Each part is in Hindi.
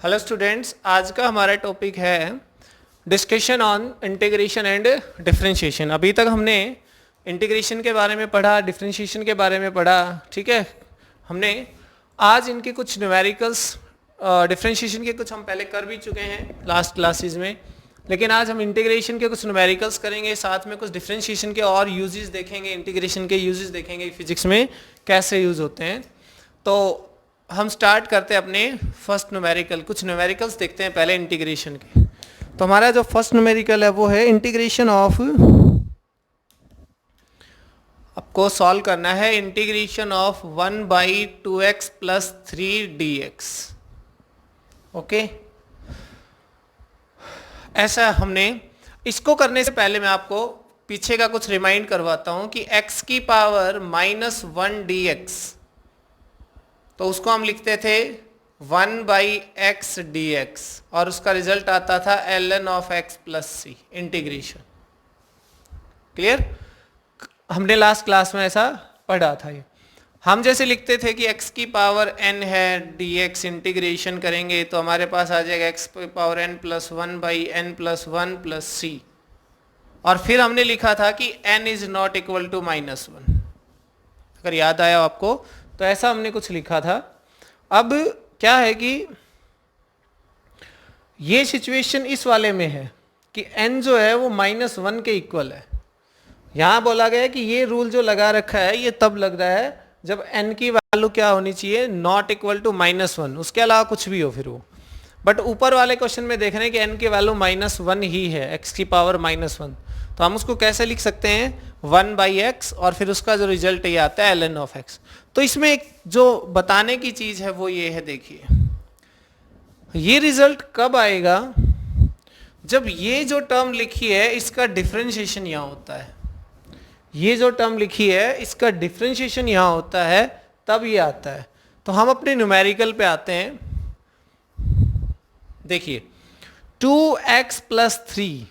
हेलो स्टूडेंट्स, आज का हमारा टॉपिक है discussion on integration and differentiation. अभी तक हमने इंटीग्रेशन के बारे में पढ़ा, डिफरेंशिएशन के बारे में पढ़ा, ठीक है। हमने आज इनके कुछ न्यूमेरिकल्स, डिफरेंशिएशन के कुछ हम पहले कर भी चुके हैं लास्ट क्लासेस में, लेकिन आज हम इंटीग्रेशन के कुछ न्यूमेरिकल्स करेंगे, साथ में कुछ डिफरेंशिएशन के और यूजेस देखेंगे, इंटीग्रेशन के यूजेस देखेंगे फिजिक्स में कैसे यूज होते हैं। तो हम स्टार्ट करते हैं अपने फर्स्ट न्यूमेरिकल। कुछ न्यूमेरिकल्स देखते हैं पहले इंटीग्रेशन के। तो हमारा जो फर्स्ट न्यूमेरिकल है वो है इंटीग्रेशन ऑफ, आपको सॉल्व करना है integration of 1/2x + 3dx। Okay, ऐसा हमने इसको करने से पहले मैं आपको पीछे का कुछ रिमाइंड करवाता हूं कि x की पावर -1 dx, तो उसको हम लिखते थे 1/x dx और उसका रिजल्ट आता था ln of x + c integration. Clear? हमने लास्ट क्लास में ऐसा पढ़ा था। ये हम जैसे लिखते थे कि x की पावर n है, dx इंटीग्रेशन करेंगे तो हमारे पास आ जाएगा x की पावर n + 1/n + 1 + c, और फिर हमने लिखा था कि n is not equal to -1, अगर याद आया आपको तो ऐसा हमने कुछ लिखा था। अब क्या है कि ये सिचुएशन इस वाले में है कि n जो है वो -1 के इक्वल है। यहां बोला गया है कि ये रूल जो लगा रखा है ये तब लग रहा है जब n की वैल्यू क्या होनी चाहिए, नॉट इक्वल टू -1, उसके अलावा कुछ भी हो फिर वो। बट ऊपर वाले क्वेश्चन में देख रहे हैं कि n की वैल्यू -1 ही है, x की पावर -1, तो हम उसको कैसे लिख सकते हैं 1/x और फिर उसका जो रिजल्ट ये आता है ln of x। तो इसमें एक जो बताने की चीज है वो ये है, देखिए ये रिजल्ट कब आएगा, जब ये जो टर्म लिखी है इसका डिफरेंशिएशन यहां होता है, ये जो टर्म लिखी है इसका डिफरेंशिएशन यहां होता है, तब ये आता है। तो हम अपने न्यूमेरिकल पे आते हैं। देखिए 2x + 3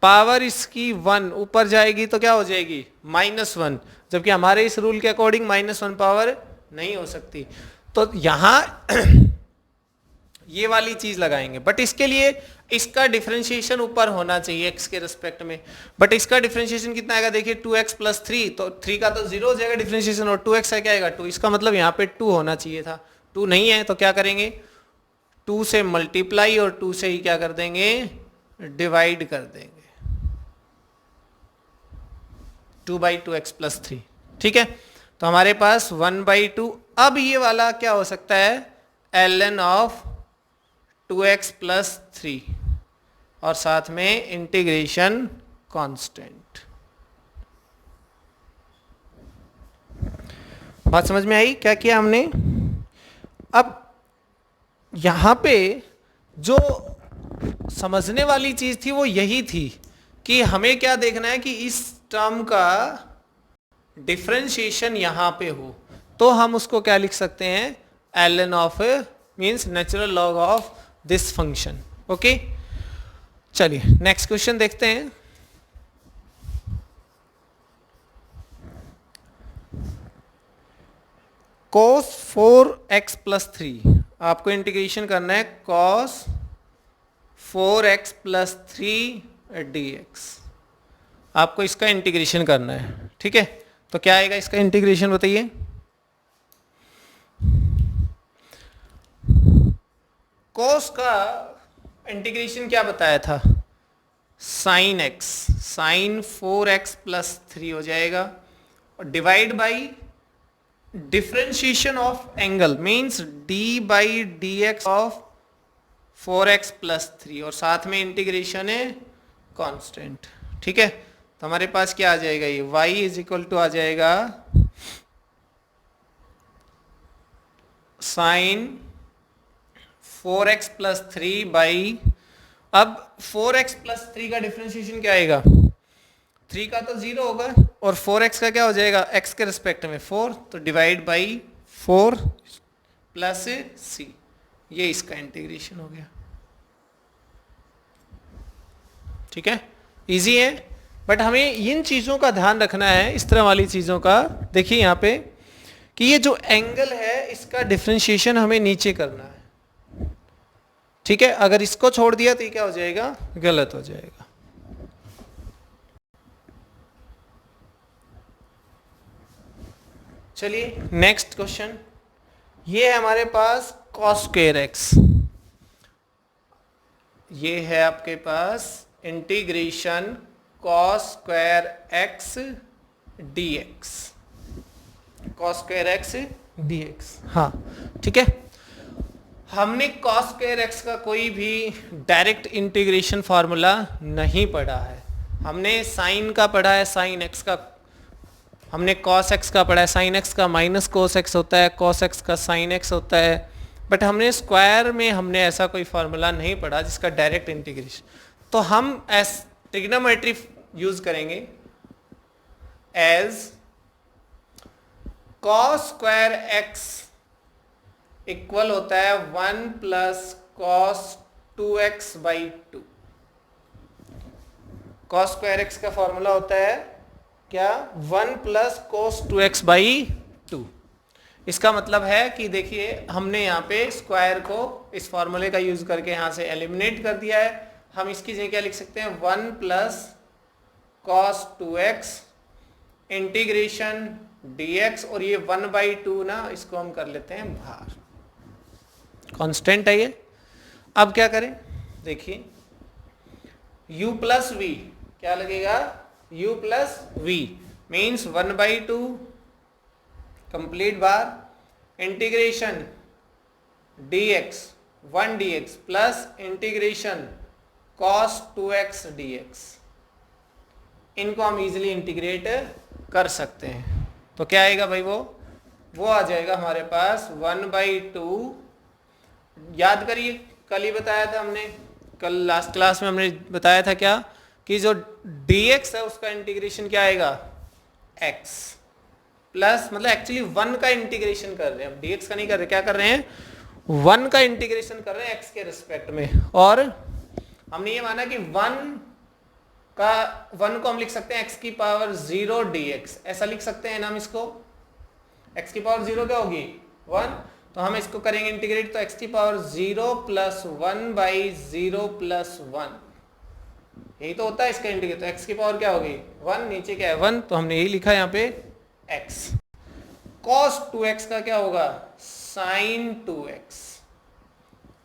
पावर इसकी 1 ऊपर जाएगी तो क्या हो जाएगी -1, जबकि हमारे इस रूल के अकॉर्डिंग -1 पावर नहीं हो सकती। तो यहां ये वाली चीज लगाएंगे, बट इसके लिए इसका डिफरेंशिएशन ऊपर होना चाहिए x के रिस्पेक्ट में। बट इसका डिफरेंशिएशन कितना आएगा, देखिए 2x + 3, तो 3 का तो 0 हो जाएगा डिफरेंशिएशन, और 2x का क्या आएगा 2, इसका मतलब यहाँ पे 2 होना चाहिए था। 2 नहीं है तो क्या करेंगे, 2 से मल्टीप्लाई और 2 से ही क्या कर देंगे, डिवाइड कर देंगे, 2/2x + 3। ठीक है, तो हमारे पास 1/2। अब ये वाला क्या हो सकता है, ln of 2x + 3 और साथ में इंटीग्रेशन कांस्टेंट। बात समझ में आई क्या किया हमने? अब यहां पे जो समझने वाली चीज थी वो यही थी कि हमें क्या देखना है कि इस टर्म का डिफरेंशिएशन यहां पे हो, तो हम उसको क्या लिख सकते हैं, ln of means natural log of this function. Okay, चलिए नेक्स्ट क्वेश्चन देखते हैं। cos 4x + 3, आपको इंटीग्रेशन करना है cos 4x + 3 dx, आपको इसका इंटीग्रेशन करना है। ठीक है, तो क्या आएगा इसका इंटीग्रेशन बताइए। cos का इंटीग्रेशन क्या बताया था, sin x, sin 4x + 3 हो जाएगा, और divide by differentiation of angle means d/dx of 4x + 3, और साथ में इंटीग्रेशन है कांस्टेंट। ठीक है, तो हमारे पास क्या आ जाएगा, ये y = आ जाएगा sin 4x + 3 बाई, अब 4x + 3 का डिफरेंशिएशन क्या आएगा, 3 का तो 0 होगा और 4x का क्या हो जाएगा, x के रिस्पेक्ट में 4, तो डिवाइड बाई 4 + c, ये इसका इंटीग्रेशन हो गया। ठीक है, इजी है, बट हमें इन चीजों का ध्यान रखना है, इस तरह वाली चीजों का। देखिए यहाँ पे कि ये जो एंगल है इसका डिफरेंशिएशन हमें नीचे करना है, ठीक है, अगर इसको छोड़ दिया तो ये क्या हो जाएगा, गलत हो जाएगा। चलिए नेक्स्ट क्वेश्चन, ये है हमारे पास cos स्क्वायर एक्स, ये है आपके पास integration cos square x dx, cos square x dx। हाँ ठीक है, हमने cos स्क्वायर एक्स का कोई भी डायरेक्ट इंटीग्रेशन फार्मूला नहीं पढ़ा है। हमने साइन का पढ़ा है, साइन एक्स का, हमने cos x का पढ़ा है, sin x का माइनस cos x होता है, cos x का sin x होता है, बट हमने स्क्वायर में हमने ऐसा कोई फार्मूला नहीं पढ़ा जिसका डायरेक्ट इंटीग्रेशन। तो हम एस ट्रिग्नोमेट्री यूज करेंगे as cos square x equal होता है 1 plus cos 2x by 2। cos square x का फॉर्मूला होता है क्या, 1 प्लस कोस 2x बाई 2। इसका मतलब है कि देखिए हमने यहाँ पे स्क्वायर को इस फॉर्मूले का यूज करके यहाँ से एलिमिनेट कर दिया है। हम इसकी जगह क्या लिख सकते हैं, 1 plus cos 2x integration dx, और ये 1 बाई 2 ना, इसको हम कर लेते हैं बाहर, कांस्टेंट है ये। अब क्या करें, देखिए u प्लस वी क्या लगेगा, u plus v means 1 by 2 complete बार integration dx 1 dx plus integration cos 2x dx। इनको हम इजीली इंटीग्रेट कर सकते हैं। तो क्या आएगा भाई, वो आ जाएगा हमारे पास 1 बाई 2। याद करिए कल ही बताया था हमने, कल लास्ट क्लास में हमने बताया था क्या, कि जो dx है उसका इंटीग्रेशन क्या आएगा, x प्लस, मतलब एक्चुअली 1 का इंटीग्रेशन कर रहे हैं, अब dx का नहीं कर रहे, क्या कर रहे हैं, 1 का इंटीग्रेशन कर रहे हैं x के रिस्पेक्ट में। और हमने ये माना कि 1 को हम लिख सकते हैं x की पावर 0 dx, ऐसा लिख सकते हैं ना हम इसको, x की पावर 0 क्या होगी 1, तो हम इसको करेंगे इंटीग्रेट, तो x की पावर 0 प्लस 1 बाई 0 प्लस 1, यही तो होता है इसका इंटीग्रेट। तो x की पावर क्या होगी 1, नीचे क्या है 1, तो हमने यही लिखा यहाँ पे x। cos 2x का क्या होगा, sin 2x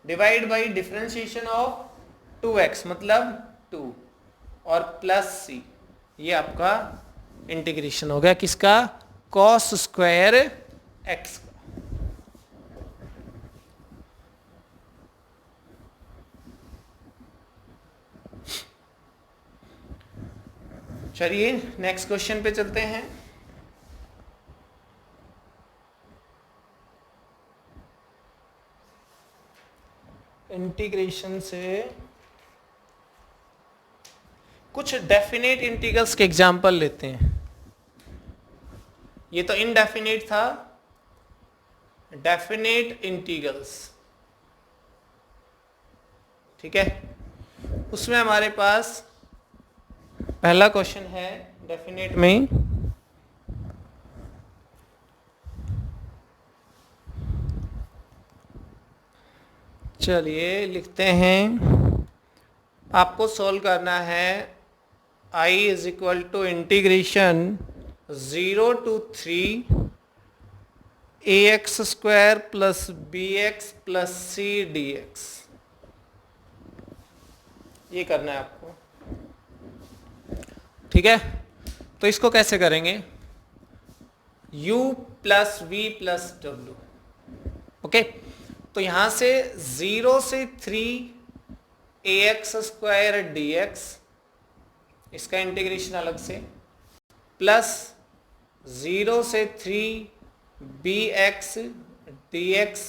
divide by differentiation of 2x मतलब 2 और प्लस c, ये आपका इंटीग्रेशन हो गया किसका, cos स्क्वायर x का। चलिए नेक्स्ट क्वेश्चन पे चलते हैं। इंटीग्रेशन से कुछ डेफिनेट इंटीग्रल्स के एग्जाम्पल लेते हैं। ये तो इनडेफिनेट था, डेफिनेट इंटीग्रल्स, ठीक है। उसमें हमारे पास पहला क्वेश्चन है डेफिनेट में, चलिए लिखते हैं, आपको सॉल्व करना है I is equal to integration 0 to 3 ax square plus bx plus c dx, ये करना है आपको, ठीक है। तो इसको कैसे करेंगे, u plus v plus w, okay. तो यहां से 0 से 3 ax स्क्वायर dx, इसका इंटीग्रेशन अलग से, प्लस 0 से 3 bx dx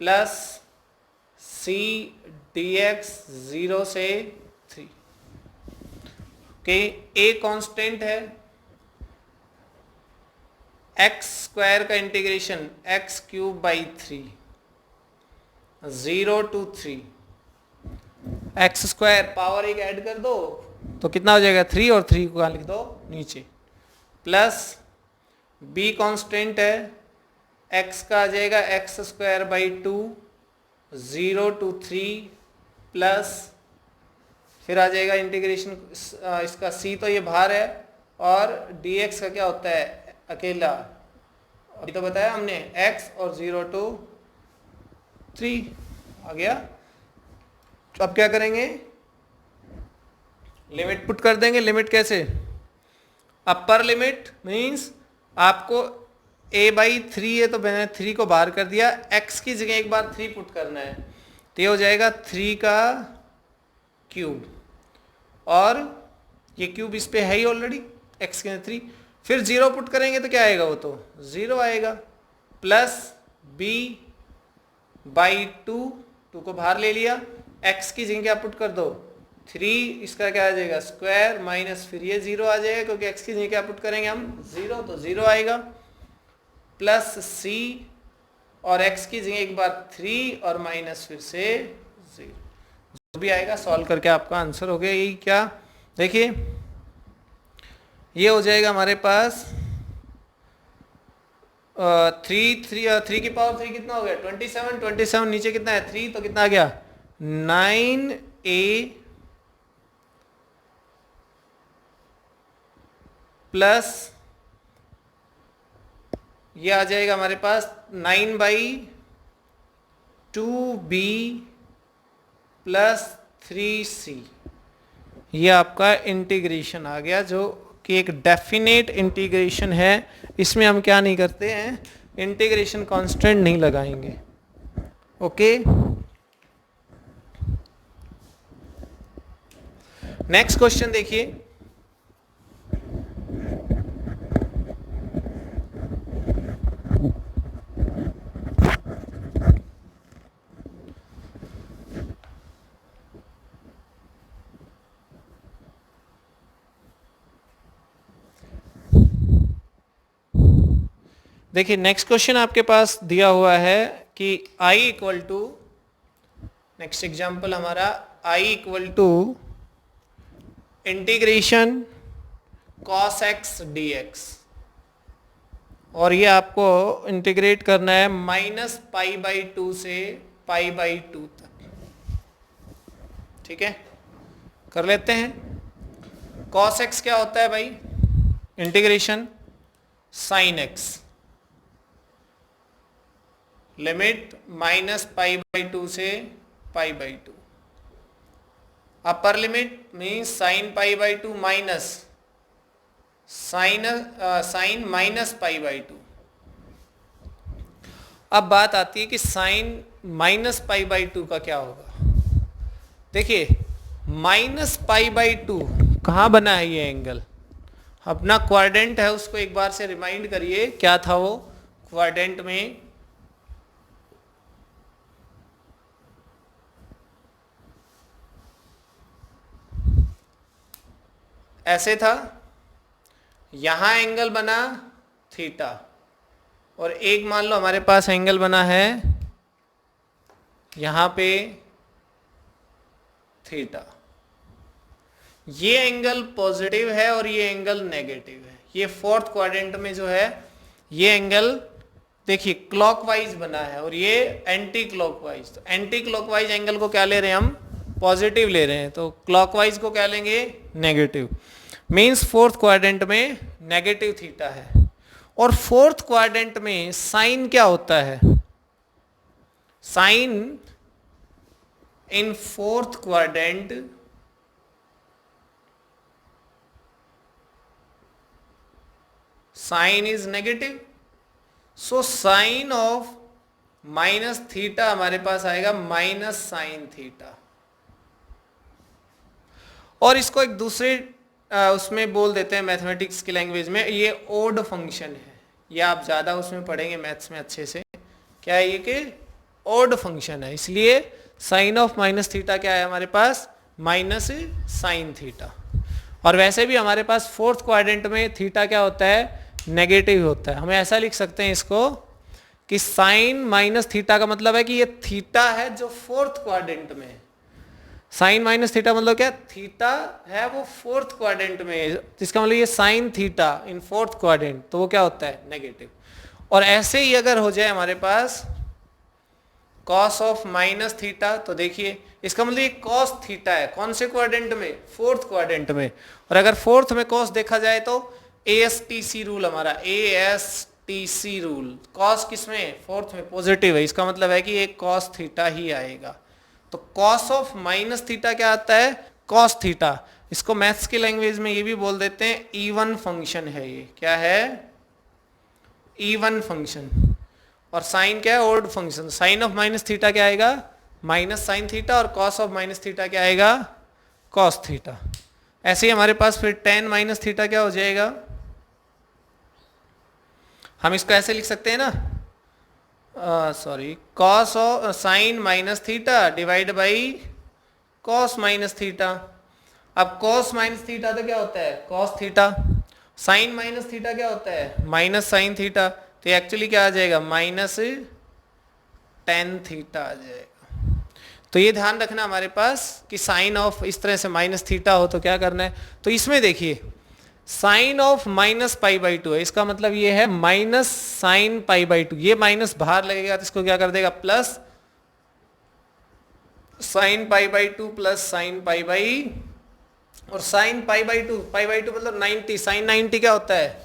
plus c dx 0 से 3, ओके। a कांस्टेंट है, एक्स स्क्वायर का integration x cube by 3, 0 to 3 x square, power एक ऐड कर दो तो कितना हो जाएगा 3, और 3 को लिख दो नीचे, प्लस b कांस्टेंट है x का आ जाएगा x square by 2, 0 to 3 plus फिर आ जाएगा इंटीग्रेशन इसका c तो ये बाहर है, और dx का क्या होता है अकेला, अभी तो बताया हमने x और 0 to 3 आ गया। तो अब क्या करेंगे, लिमिट पुट कर देंगे। लिमिट कैसे, अपर लिमिट मीन्स आपको a बाई 3 है तो मैंने 3 को बाहर कर दिया, x की जगह एक बार 3 पुट करना है तो ये हो जाएगा 3 का क्यूब, और ये क्यूब इस पे है ही ऑलरेडी, x के 3, फिर 0 पुट करेंगे तो क्या आएगा, वो तो 0 आएगा, प्लस b बाई 2 को बाहर ले लिया, x की जगह क्या पुट कर दो 3, इसका क्या आ जाएगा स्क्वायर, माइनस फिर ये 0 आ जाएगा क्योंकि x की जगह क्या पुट करेंगे हम 0, तो 0 आएगा, प्लस c और x की जगह एक बार 3 और माइनस फिर से 0, जो भी आएगा सॉल्व करके आपका आंसर हो गया। यही क्या, देखिए ये हो जाएगा हमारे पास 3 की पावर 3 कितना हो गया 27 नीचे कितना है 3, तो कितना आ गया 9a प्लस ये आ जाएगा हमारे पास 9 बाई 2b प्लस 3c, ये आपका इंटीग्रेशन आ गया, जो कि एक डेफिनेट इंटीग्रेशन है। इसमें हम क्या नहीं करते हैं, इंटीग्रेशन कांस्टेंट नहीं लगाएंगे। ओके, नेक्स्ट क्वेश्चन देखिए, देखिए नेक्स्ट क्वेश्चन आपके पास दिया हुआ है कि i equal to, next example हमारा i equal to integration cos x dx, और ये आपको इंटीग्रेट करना है माइनस पाई बाई 2 से पाई बाई 2 तक। ठीक है, कर लेते हैं। cos x क्या होता है भाई, integration sin x, limit minus pi by 2 से pi by 2, upper limit means sine pi by 2 minus sine minus pi by 2। अब बात आती है कि साइन माइनस पाई बाई 2 का क्या होगा। देखिए माइनस पाई बाई 2 कहाँ बना है, ये एंगल अपना क्वाड्रेंट है, उसको एक बार से रिमाइंड करिए क्या था वो क्वाड्रेंट में, ऐसे था, यहां एंगल बना थीटा, और एक मान लो हमारे पास एंगल बना है यहां पे थीटा, ये एंगल पॉजिटिव है और ये एंगल नेगेटिव है। ये फोर्थ क्वाड्रेंट में जो है ये एंगल देखिए क्लॉकवाइज बना है और ये एंटी क्लॉकवाइज, तो एंटी क्लॉकवाइज एंगल को क्या ले रहे हैं हम, पॉजिटिव ले रहे हैं, तो क्लॉकवाइज को क्या लेंगे, नेगेटिव। मीन्स फोर्थ क्वाड्रेंट में नेगेटिव थीटा है, और फोर्थ क्वाड्रेंट में साइन क्या होता है, sine in fourth quadrant sine is negative, so sine of minus theta हमारे पास आएगा माइनस साइन थीटा, और इसको एक दूसरे उसमें बोल देते हैं मैथमेटिक्स की लैंग्वेज में, ये ओड फंक्शन है, ये आप ज़्यादा उसमें पढ़ेंगे मैथ्स में अच्छे से, क्या है ये कि ओड फंक्शन है, इसलिए साइन ऑफ माइनस थीटा क्या है हमारे पास, माइनस साइन थीटा। और वैसे भी हमारे पास फोर्थ क्वाड्रेंट में थीटा क्या होता है, नेगेटिव होता है। हमें ऐसा लिख सकते हैं इसको कि साइन माइनस थीटा का मतलब है कि ये थीटा है जो फोर्थ क्वाड्रेंट में है, साइन माइनस थीटा मतलब क्या, थीटा है वो फोर्थ क्वाड्रेंट में, इसका मतलब ये sine theta in fourth quadrant, तो वो क्या होता है, नेगेटिव। और ऐसे ही अगर हो जाए हमारे पास cos ऑफ माइनस थीटा, तो देखिए इसका मतलब ये cos थीटा है, कौन से क्वाड्रेंट में, फोर्थ क्वाड्रेंट में। और अगर फोर्थ में cos देखा जाए तो ASTC रूल, हमारा ASTC रूल, cos किसमें, फोर्थ में, पॉजिटिव है, इसका मतलब है कि ये cos थीटा ही आएगा। तो cos ऑफ माइनस थीटा क्या आता है, cos थीटा। इसको मैथ्स की लैंग्वेज में ये भी बोल देते हैं इवन फंक्शन है, ये क्या है, इवन फंक्शन। और साइन क्या है, odd function. Sine of minus theta क्या आएगा, माइनस साइन थीटा, और कॉस ऑफ माइनस थीटा क्या आएगा, कॉस थीटा। ऐसे ही हमारे पास फिर टेन माइनस थीटा क्या हो जाएगा, हम इसको ऐसे लिख सकते हैं ना, sorry, cos of sine minus theta divide by cos minus theta. अब कॉस माइनस थीटा तो क्या होता है, cos theta, sine minus theta क्या होता है, माइनस साइन थीटा। तो एक्चुअली क्या आ जाएगा, माइनस टेन थीटा आ जाएगा। तो ये ध्यान रखना हमारे पास कि साइन ऑफ इस तरह से माइनस थीटा हो तो क्या करना है। तो इसमें देखिए sine of minus pi by two है, इसका मतलब ये है minus sine pi by two, ये माइनस बाहर लगेगा तो इसको क्या कर देगा, plus sine pi by two plus sine pi by, और साइन पाई बाई टू मतलब 90, साइन 90 क्या होता है,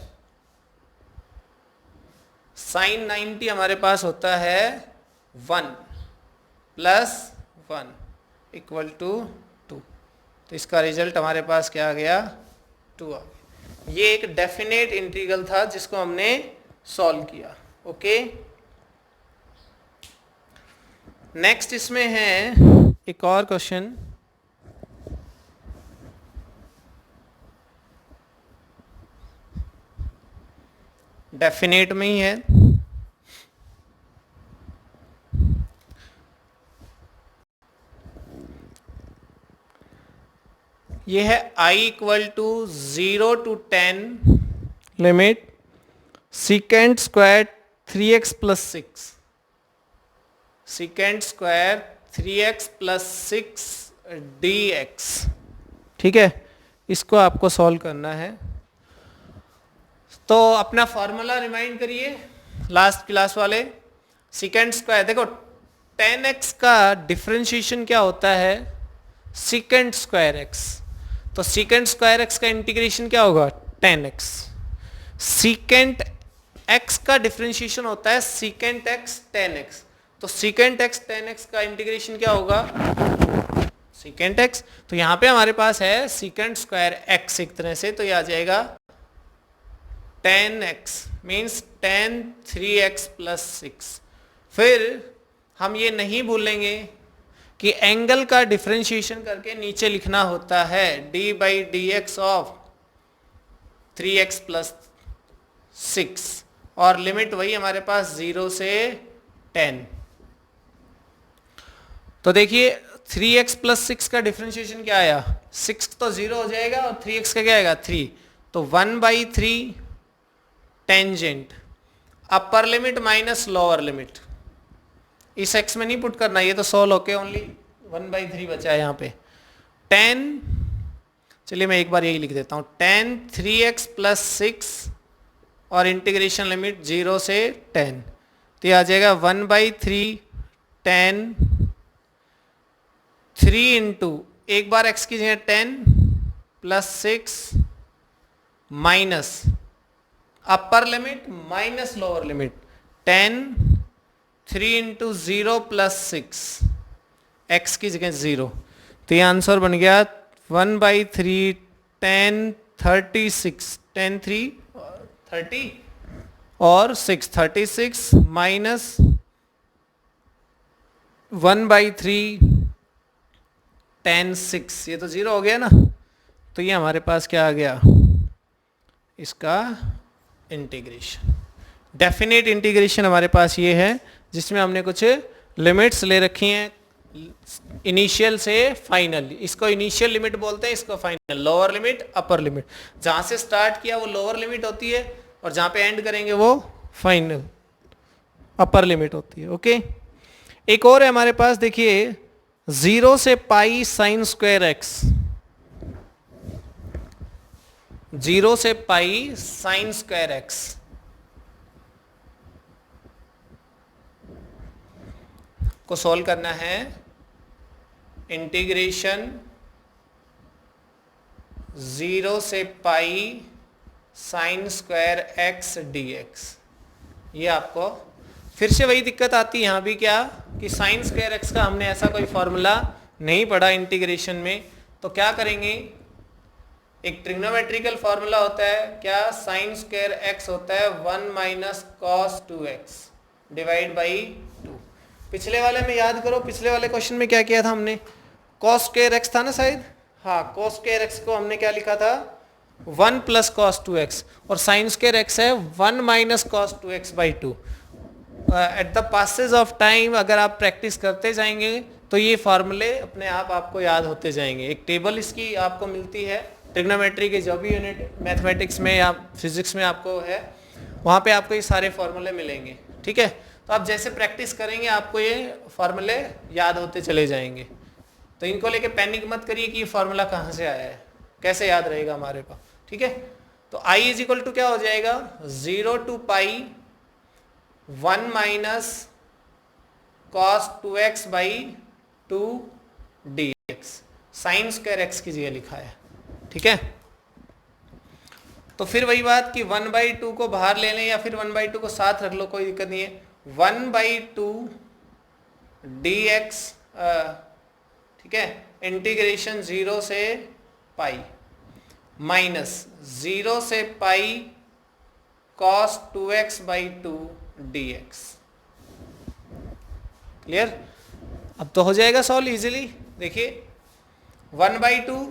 साइन 90 हमारे पास होता है 1 प्लस 1 इक्वल टू 2। तो इसका रिजल्ट हमारे पास क्या आ गया, 2 आ गया। ये एक डेफिनेट इंटीग्रल था जिसको हमने सॉल्व किया। ओके, नेक्स्ट इसमें है एक और क्वेश्चन, डेफिनेट में ही है। ये है I equal to 0 to 10 limit secant square 3x plus 6, secant square 3x plus 6 dx। ठीक है, इसको आपको सॉल्व करना है। तो अपना फॉर्मूला रिमाइंड करिए लास्ट क्लास वाले, सीकेंड स्क्वायर, देखो 10x का डिफरेंशिएशन क्या होता है, सीकेंड स्क्वायर x। तो सीकेंड स्क्वायर x का इंटीग्रेशन क्या होगा, 10x। सीकेंड x का डिफरेंशिएशन होता है सीकेंड x 10x। तो सीकेंड x 10x का इंटीग्रेशन क्या होगा, सीकेंड x। तो यहां पे हमारे पास है सीकेंड स्क्वायर x एक तरह से, तो ये आ जाएगा 10x मीन्स 10 3x प्लस 6। फिर हम ये नहीं भूलेंगे कि एंगल का डिफरेंशिएशन करके नीचे लिखना होता है d by D x of 3x plus 6, और लिमिट वही हमारे पास 0 से 10। तो देखिए 3x प्लस 6 का डिफरेंशिएशन क्या आया, 6 तो 0 हो जाएगा और 3x का क्या आएगा 3, तो 1/3 टेंजेंट अपर लिमिट माइनस लोअर लिमिट। इस x में नहीं पुट करना, ये तो सॉल्व होके ओनली 1/3 बचा है यहाँ पे 10। चलिए मैं एक बार यही लिख देता हूँ 10 3x प्लस 6 और इंटीग्रेशन लिमिट 0 से 10, तो ये आ जाएगा 1/3 10 3 इंटू एक बार x की जगह 10 प्लस 6 माइनस अपर limit minus lower limit 10 3 into 0 plus 6 x की जगह 0, तो ये आंसर बन गया 1/3 10 36 10 3 30 और 6 36 माइनस 1/3 10 6, ये तो 0 हो गया ना। तो ये हमारे पास क्या आ गया, इसका इंटीग्रेशन। डेफिनेट इंटीग्रेशन हमारे पास ये है जिसमें हमने कुछ लिमिट्स ले रखी हैं इनिशियल से फाइनल। इसको इनिशियल लिमिट बोलते हैं, इसको final, lower limit upper limit. जहां से स्टार्ट किया वो लोअर लिमिट होती है और जहां पे एंड करेंगे वो फाइनल अपर लिमिट होती है। ओके, एक और है हमारे पास, देखिए 0 से पाई साइन स्क्वायर एक्स, 0 से पाई साइन स्क्वायर एक्स। को सॉल्व करना है इंटीग्रेशन 0 से pi sine square x dx। ये आपको फिर से वही दिक्कत आती है यहाँ भी, क्या कि साइन स्क्वायर एक्स का हमने ऐसा कोई फॉर्मूला नहीं पढ़ा इंटीग्रेशन में, तो क्या करेंगे, एक ट्रिग्नोमेट्रिकल फॉर्मूला होता है क्या, साइन स्क्वायर एक्स होता है 1 minus cos 2x divide by 2। पिछले वाले में याद करो, पिछले वाले क्वेश्चन में क्या किया था हमने, कॉस स्क्वायर एक्स था ना शायद, हाँ कॉस स्क्वायर एक्स को हमने क्या लिखा था 1 प्लस कॉस 2x, और साइन स्क्वायर एक्स है 1 minus cos 2x by 2। At the passage of time अगर आप प्रैक्टिस करते जाएंगे तो ये फार्मूले अपने आप आपको याद होते जाएंगे। एक टेबल इसकी आपको मिलती है ट्रिग्नोमेट्री के जो भी यूनिट मैथमेटिक्स में या फिजिक्स में आपको है, वहाँ पे आपको ये सारे फार्मूले मिलेंगे, ठीक है। तो आप जैसे प्रैक्टिस करेंगे आपको ये फार्मूले याद होते चले जाएंगे। तो इनको लेके पैनिक मत करिए कि ये फार्मूला कहाँ से आया है, कैसे याद रहेगा हमारे पास, ठीक है। तो i इज इक्वल टू क्या हो जाएगा 0 to pi 1 minus cos 2x by 2 dx, sine square x की जगह लिखा है, ठीक है। तो फिर वही बात कि 1/2 को बाहर ले लें या फिर 1/2 को साथ रख लो, कोई दिक्कत नहीं है। 1/2 dx, ठीक है, इंटीग्रेशन 0 से पाई माइनस 0 से पाई cos 2x by 2 dx। Clear? अब तो हो जाएगा सॉल्व इजीली। देखिए 1/2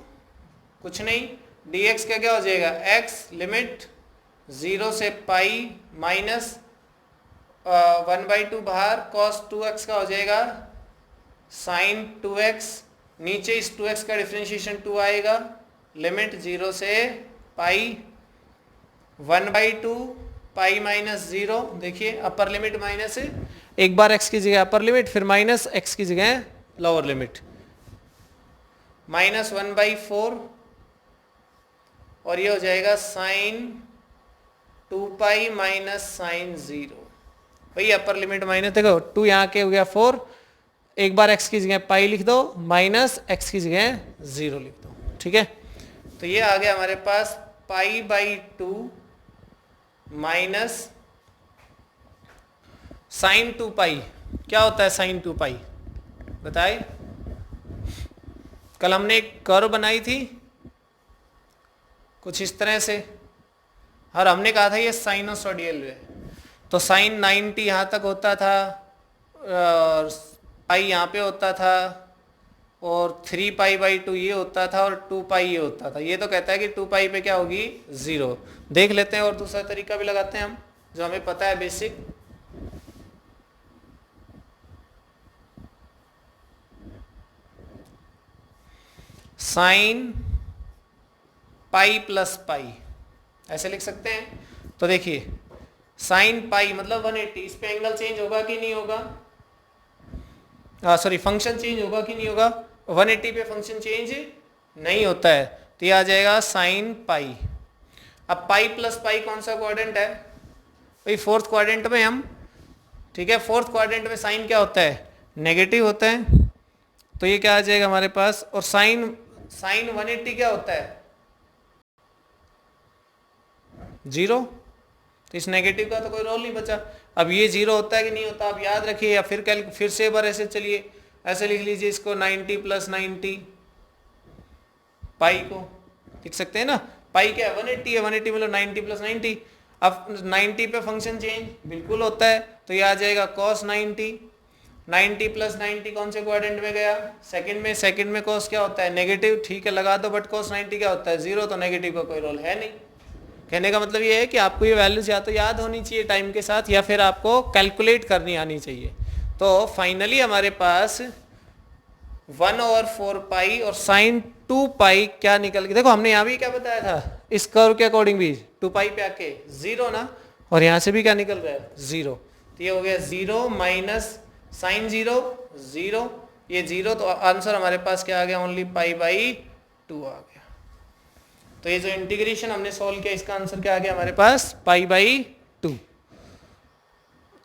कुछ नहीं, dx का क्या हो जाएगा x लिमिट 0 से पाई माइनस 1/2 बाहर cos 2x का हो जाएगा sin 2x, नीचे इस 2x का डिफरेंशिएशन 2 आएगा, लिमिट 0 से पाई 1/2 पाई माइनस 0। देखिए अपर लिमिट माइनस, एक बार x की जगह अपर लिमिट, फिर माइनस x की जगह लोअर लिमिट, माइनस 1/4, और ये हो जाएगा साइन 2 पाई माइनस साइन 0। वही अपर लिमिट माइनस, देखो 2 यहाँ के हो गया 4, एक बार x की जगह पाई लिख दो, माइनस x की जगह 0 लिख दो, ठीक है। तो ये आ गया हमारे पास पाई बाई 2 माइनस साइन 2 पाई। क्या होता है साइन 2 पाई बताए? कल हमने एक कर्व बनाई थी कुछ इस तरह से, और हमने कहा था ये साइनोसोडियल है, तो साइन 90 यहाँ तक होता था, और पाई यहाँ पे होता था, और 3 पाई बाई 2 ये होता था, और 2 पाई ये होता था। ये तो कहता है कि 2 पाई पे क्या होगी 0। देख लेते हैं और दूसरा तरीका भी लगाते हैं हम, जो हमें पता है basic. Sine pi plus pi ऐसे लिख सकते हैं। तो देखिए साइन पाई मतलब 180, इस पे एंगल चेंज होगा कि नहीं होगा, सॉरी फंक्शन चेंज होगा कि नहीं होगा, 180 पे फंक्शन चेंज नहीं होता है, तो ये आ जाएगा साइन पाई। अब पाई प्लस पाई कौन सा क्वाड्रेंट है भाई, फोर्थ क्वाड्रेंट में हम, ठीक है। फोर्थ क्वाड्रेंट में साइन क्या होता है नेगेटिव होता है, तो ये क्या आ जाएगा हमारे पास, और साइन 180 क्या होता है 0, तो इस नेगेटिव का तो कोई रोल नहीं बचा। अब ये 0 होता है कि नहीं होता आप याद रखिए, या फिर से एक बार ऐसे चलिए, ऐसे लिख लीजिए इसको 90 प्लस 90 पाई को लिख सकते हैं ना। पाई क्या है 180 है, 180 मतलब 90 प्लस 90। अब 90 पे फंक्शन चेंज बिल्कुल होता है, तो ये आ जाएगा cos 90, 90 प्लस 90 कौन से क्वाड्रेंट में गया सेकंड में, सेकंड में cos क्या होता है नेगेटिव, ठीक है लगा दो, बट cos 90 क्या होता है 0, तो नेगेटिव का कोई रोल है नहीं। कहने का मतलब ये है कि आपको ये वैल्यूज या तो याद होनी चाहिए टाइम के साथ, या फिर आपको कैलकुलेट करनी आनी चाहिए। तो फाइनली हमारे पास 1/4 पाई और साइन 2 पाई क्या निकल के, देखो हमने यहाँ भी क्या बताया था इस कर्व के अकॉर्डिंग भी 2 पाई पे आके 0 ना, और यहाँ से भी क्या निकल रहा है 0, तो ये हो गया 0 माइनस साइन 0 0, ये 0, तो आंसर हमारे पास क्या आ गया ओनली पाई बाई 2 आ गया। तो ये जो इंटीग्रेशन हमने सॉल्व किया इसका आंसर क्या आ गया हमारे पास पाई बाई 2।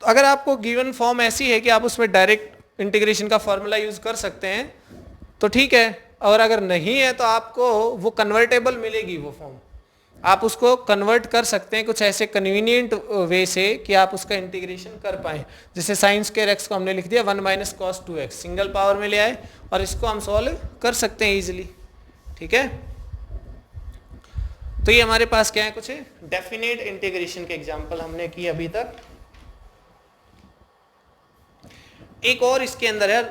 तो अगर आपको गिवन फॉर्म ऐसी है कि आप उसमें डायरेक्ट इंटीग्रेशन का फॉर्मूला यूज कर सकते हैं तो ठीक है, और अगर नहीं है तो आपको वो कन्वर्टेबल मिलेगी वो फॉर्म, आप उसको कन्वर्ट कर सकते हैं कुछ ऐसे कन्वीनियंट वे से कि आप उसका इंटीग्रेशन कर पाए। जैसे साइन स्क्वायर एक्स को हमने लिख दिया 1 minus cos 2x, single power में ले आए और इसको हम सॉल्व कर सकते हैं इजीली। ठीक है, तो ये हमारे पास क्या है, कुछ डेफिनेट इंटीग्रेशन के एग्जांपल हमने किए अभी तक। एक और इसके अंदर है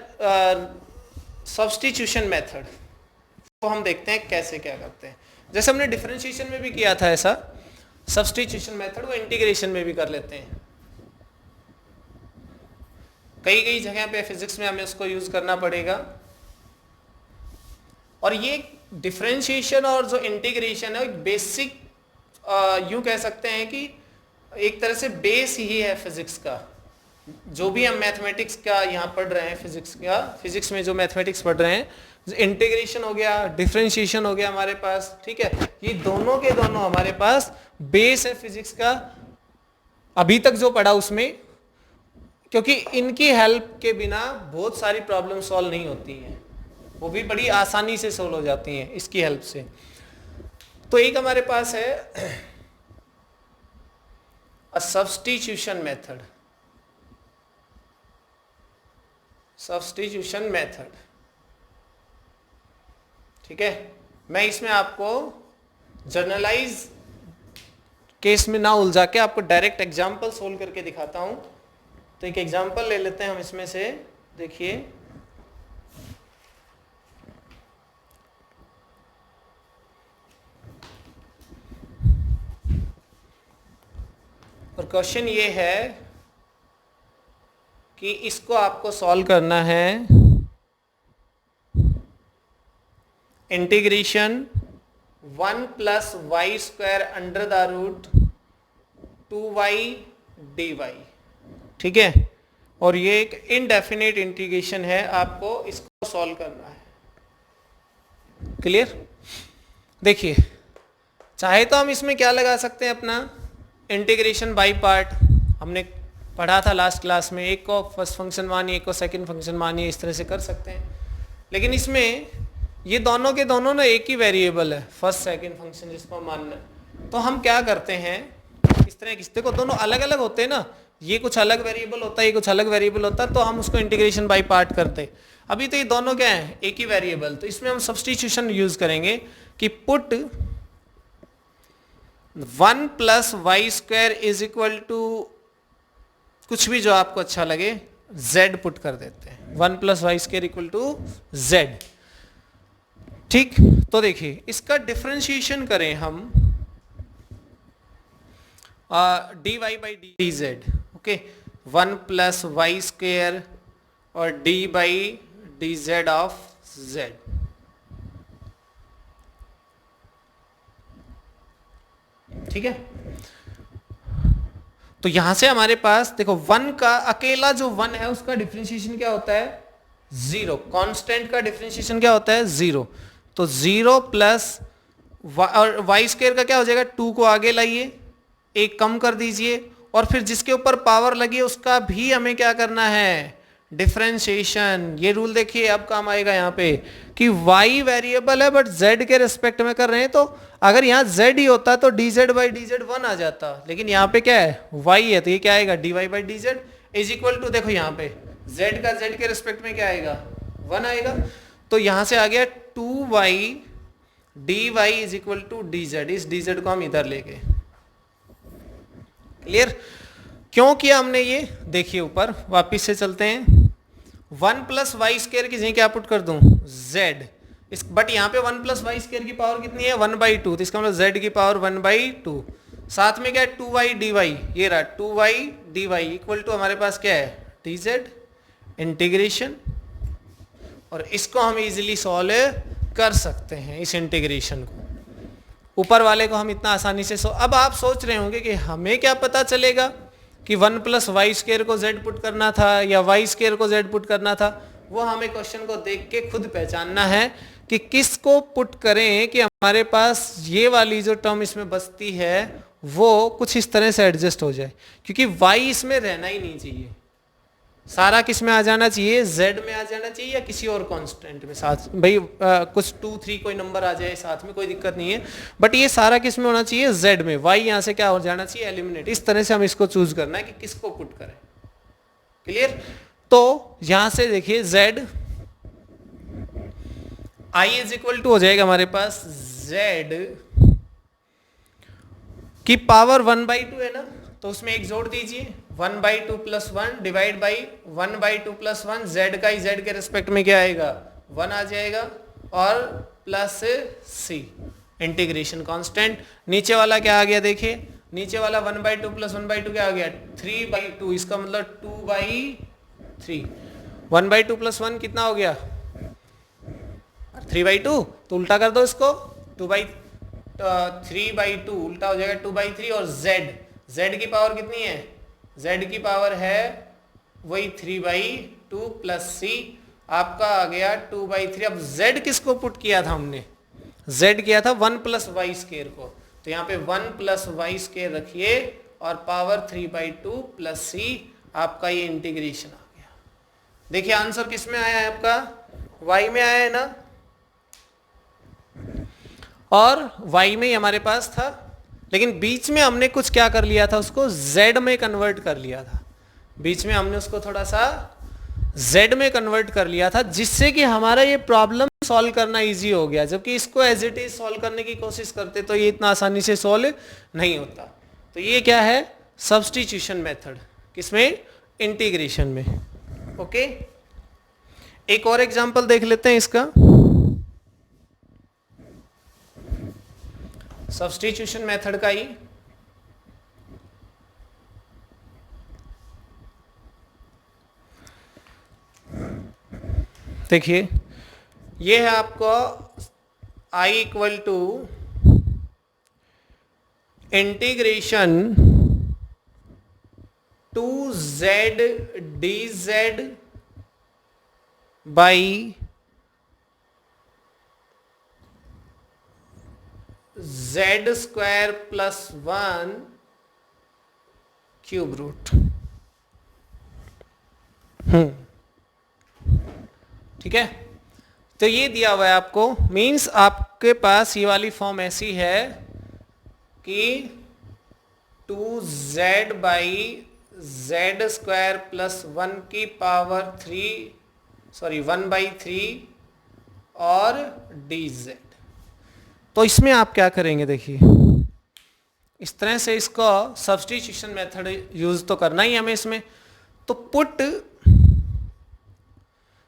सब्स्टिट्यूशन मेथड, तो हम देखते हैं कैसे क्या करते हैं। जैसे हमने डिफरेंशिएशन में भी किया था ऐसा सब्स्टिट्यूशन मेथड, वो इंटीग्रेशन में भी कर लेते हैं। कई कई जगह पे फिजिक्स में हमें उसको यूज करना पड़ेगा। और ये डिफरेंशिएशन और जो इंटीग्रेशन है एक बेसिक यूं कह सकते हैं कि एक तरह से बेस ही है फिजिक्स का। जो भी हम मैथमेटिक्स का यहाँ पढ़ रहे हैं, फिजिक्स में जो मैथमेटिक्स पढ़ रहे हैं, इंटीग्रेशन हो गया, डिफरेंशिएशन हो गया हमारे पास, ठीक है, ये दोनों के दोनों हमारे पास बेस है फिजिक्स का अभी तक जो पढ़ा उसमें, क्योंकि इनकी हेल्प के बिना बहुत सारी प्रॉब्लम सॉल्व नहीं होती हैं, वो भी बड़ी आसानी से सॉल्व हो जाती हैं इसकी हेल्प से। तो एक हमारे पास है अ सब्स्टिट्यूशन मेथड, सब्स्टिट्यूशन मेथड, ठीक है। मैं इसमें आपको जर्नलाइज केस में ना उलझा के आपको डायरेक्ट एग्जांपल सोल्व करके दिखाता हूं। तो एक एग्जांपल ले लेते हैं हम इसमें से, देखिए और क्वेश्चन ये है कि इसको आपको सॉल्व करना है integration 1 plus y square under the root 2y dy, ठीक है। और ये एक इनडेफिनेट इंटीग्रेशन है, आपको इसको सॉल्व करना है। क्लियर? देखिए, चाहे तो हम इसमें क्या लगा सकते हैं, अपना इंटीग्रेशन बाय पार्ट हमने पढ़ा था लास्ट क्लास में, एक को फर्स्ट फंक्शन मानिए, एक को सेकंड फंक्शन मानिए, इस तरह से कर सकते हैं। लेकिन इसमें ये दोनों के दोनों ना एक ही वेरिएबल है, फर्स्ट सेकंड फंक्शन जिसको मानना है। तो हम क्या करते हैं, इस तरह किसते को दोनों अलग अलग होते हैं ना, ये कुछ अलग वेरिएबल होता है, ये कुछ अलग वेरिएबल होता है, तो हम उसको इंटीग्रेशन बाय पार्ट करते हैं। अभी तो ये दोनों क्या है, एक ही वेरिएबल, तो इसमें हम सब्स्टिट्यूशन यूज करेंगे कि put 1 plus y square is equal to कुछ भी जो आपको अच्छा लगे, z पुट कर देते हैं, 1 plus y square equal to z, ठीक। तो देखिए इसका डिफरेंशिएशन करें हम dy by dz, okay, 1 plus y square और d by dz of z, ठीक है। तो यहां से हमारे पास देखो 1 का अकेला जो 1 है उसका डिफरेंशिएशन क्या होता है, 0। कांस्टेंट का डिफरेंशिएशन क्या होता है, 0। तो 0 प्लस और वाई स्क्वायर का क्या हो जाएगा, 2 को आगे लाइए, एक कम कर दीजिए, और फिर जिसके ऊपर पावर लगी है उसका भी हमें क्या करना है, डिफरेंशिएशन। ये रूल देखिए अब काम आएगा यहाँ पे कि y वेरिएबल है बट z के रेस्पेक्ट में कर रहे हैं, तो अगर यहाँ z ही होता तो dz बाई dz 1 आ जाता, लेकिन यहाँ पे क्या है, y है, तो ये क्या आएगा, dy by dz is equal to, देखो यहाँ पे z का z के रेस्पेक्ट में क्या आएगा, 1 आएगा। तो यहाँ से आ गया 2y dy is equal to dz, इस dz को हम इधर ले गए। क्लियर? क्यों किया हमने ये, देखिए ऊपर वापिस से चलते हैं, 1 प्लस वाई स्क्वायर की जगह क्या पुट कर दूं, z, इस बट यहाँ पे 1 प्लस वाई स्क्वायर की पावर कितनी है, 1/2, तो इसका मतलब z की पावर 1/2, साथ में क्या है 2y dy, ये रहा 2y dy इक्वल टू हमारे पास क्या है, dz इंटीग्रेशन, और इसको हम इजीली सॉल्व कर सकते हैं, इस इंटीग्रेशन को, ऊपर वाले को हम इतना आसानी से अब आप सोच रहे होंगे कि हमें क्या पता चलेगा कि 1 प्लस वाई स्क्वायर को z पुट करना था या वाई स्क्वायर को z पुट करना था। वो हमें क्वेश्चन को देख के खुद पहचानना है कि किसको पुट करें कि हमारे पास ये वाली जो टर्म इसमें बचती है वो कुछ इस तरह से एडजस्ट हो जाए, क्योंकि y इसमें रहना ही नहीं चाहिए, सारा किस में आ जाना चाहिए, z में आ जाना चाहिए या किसी और कांस्टेंट में साथ, भाई कुछ 2 3 कोई नंबर आ जाए साथ में कोई दिक्कत नहीं है, बट ये सारा किस में होना चाहिए, z में। y यहाँ से क्या हो जाना चाहिए, एलिमिनेट। इस तरह से हम इसको चूज करना है कि किसको पुट करें। क्लियर। तो यहां से देखिए z i is equal to हो जाएगा हमारे पास z की पावर 1/2 है ना, तो उसमें एक जोड़ दीजिए 1/2 + 1 डिवाइड बाई 1/2 + 1, z का ही z के रिस्पेक्ट में क्या आएगा 1 आ जाएगा, और प्लस c इंटीग्रेशन कांस्टेंट। नीचे वाला क्या आ गया देखिए, नीचे वाला 1/2 + 1/2 क्या आ गया 3/2, इसका मतलब 2/3। 1/2 + 1 कितना हो गया 3/2, तो उल्टा कर दो इसको, 3/2 उल्टा हो जाएगा 2/3, और z की पावर कितनी है, z की पावर है वही 3/2 प्लस c, आपका आ गया 2/3। अब z किसको पुट किया था हमने, z किया था 1 + y² को, तो यहाँ पे 1 + y² रखिए और पावर 3/2 प्लस c, आपका ये इंटीग्रेशन आ गया। देखिए आंसर किस में आया है आपका, y में आया है ना, और y में ही हमारे पास था, लेकिन बीच में हमने कुछ क्या कर लिया था, उसको z में कन्वर्ट कर लिया था। बीच में हमने उसको थोड़ा सा z में कन्वर्ट कर लिया था, जिससे कि हमारा ये प्रॉब्लम सॉल्व करना इजी हो गया। जबकि इसको एज इट इज सॉल्व करने की कोशिश करते तो ये इतना आसानी से सॉल्व नहीं होता। तो ये क्या है, सब्स्टिट्यूशन मेथड, किसमें, इंटीग्रेशन में। ओके, एक और एग्जांपल देख लेते हैं इसका। सब्स्टिट्यूशन मेथड का ही देखिए, ये है आपको i equal to integration 2z dz by z² + 1 cube root. ठीक है, तो ये दिया हुआ है आपको, मींस आपके पास ये वाली फॉर्म ऐसी है कि 2z बाई z² + 1 की पावर 1/3 और dz। तो इसमें आप क्या करेंगे, देखिए इस तरह से इसको सब्स्टिट्यूशन मेथड यूज तो करना ही हमें इसमें। तो पुट,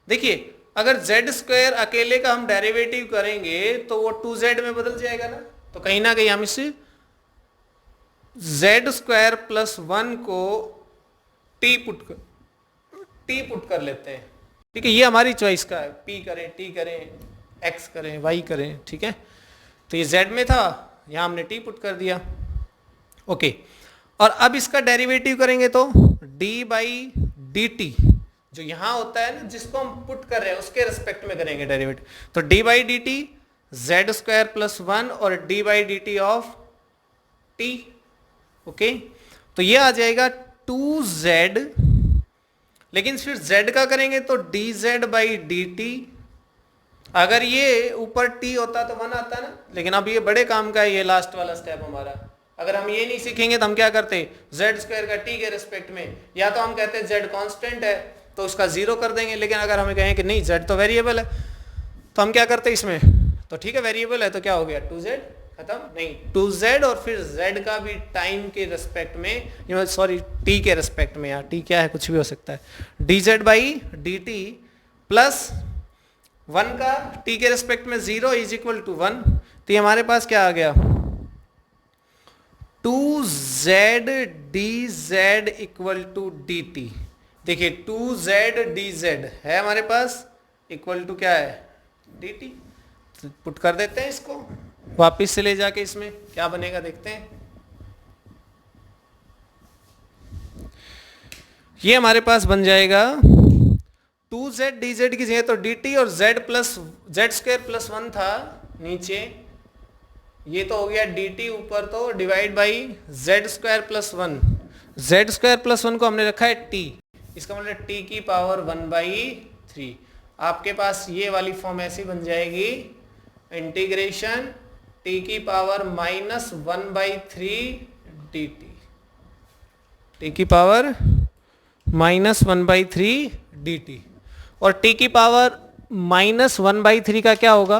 देखिए अगर z² अकेले का हम डेरिवेटिव करेंगे तो वो 2z में बदल जाएगा ना, तो कहीं ना कहीं हम इस z² + 1 को t पुट कर लेते हैं। ठीक है, ये हमारी चॉइस का है, p करें, t करें, x करें, y करें। ठीक है, तो ये z में था, यहां हमने t पुट कर दिया। ओके, और अब इसका डेरिवेटिव करेंगे तो d/dt, जो यहां होता है ना जिसको हम पुट कर रहे हैं उसके रिस्पेक्ट में करेंगे डेरिवेटिव, तो d/dt z² + 1 और d/dt ऑफ t। ओके, तो ये आ जाएगा 2z, लेकिन फिर z का करेंगे तो dz/dt। अगर ये ऊपर t होता तो 1 आता ना, लेकिन अब ये बड़े काम का है, ये लास्ट वाला स्टेप हमारा। अगर हम ये नहीं सीखेंगे तो हम क्या करते, z² का t के रिस्पेक्ट में, या तो हम कहते हैं z कांस्टेंट है तो उसका 0 कर देंगे, लेकिन अगर हमें कहें कि नहीं z तो वेरिएबल है तो हम क्या करते इसमें, तो ठीक है वेरिएबल है तो क्या हो गया 2z, खत्म। नहीं, 2z और फिर z का भी टाइम के रिस्पेक्ट में, सॉरी t के रिस्पेक्ट में, यार t क्या है, कुछ भी हो सकता है, dz/dt प्लस 1 का t के रिस्पेक्ट में 0 = 1। तो ये हमारे पास क्या आ गया, 2z dz = dt। देखिए 2z dz है हमारे पास, इक्वल टू क्या है dt। तो पुट कर देते हैं इसको वापिस से ले जाके, इसमें क्या बनेगा देखते हैं। ये हमारे पास बन जाएगा 2z dz की जगह तो dt, और z² + 1 था नीचे, ये तो हो गया dt ऊपर, तो डिवाइड बाई z² + 1। z² + 1 को हमने रखा है t, इसका मतलब टी की पावर 1/3। आपके पास ये वाली फॉर्म ऐसी बन जाएगी, इंटीग्रेशन टी की पावर -1/3 dt, टी की पावर -1/3 dt। और टी की पावर -1/3 का क्या होगा?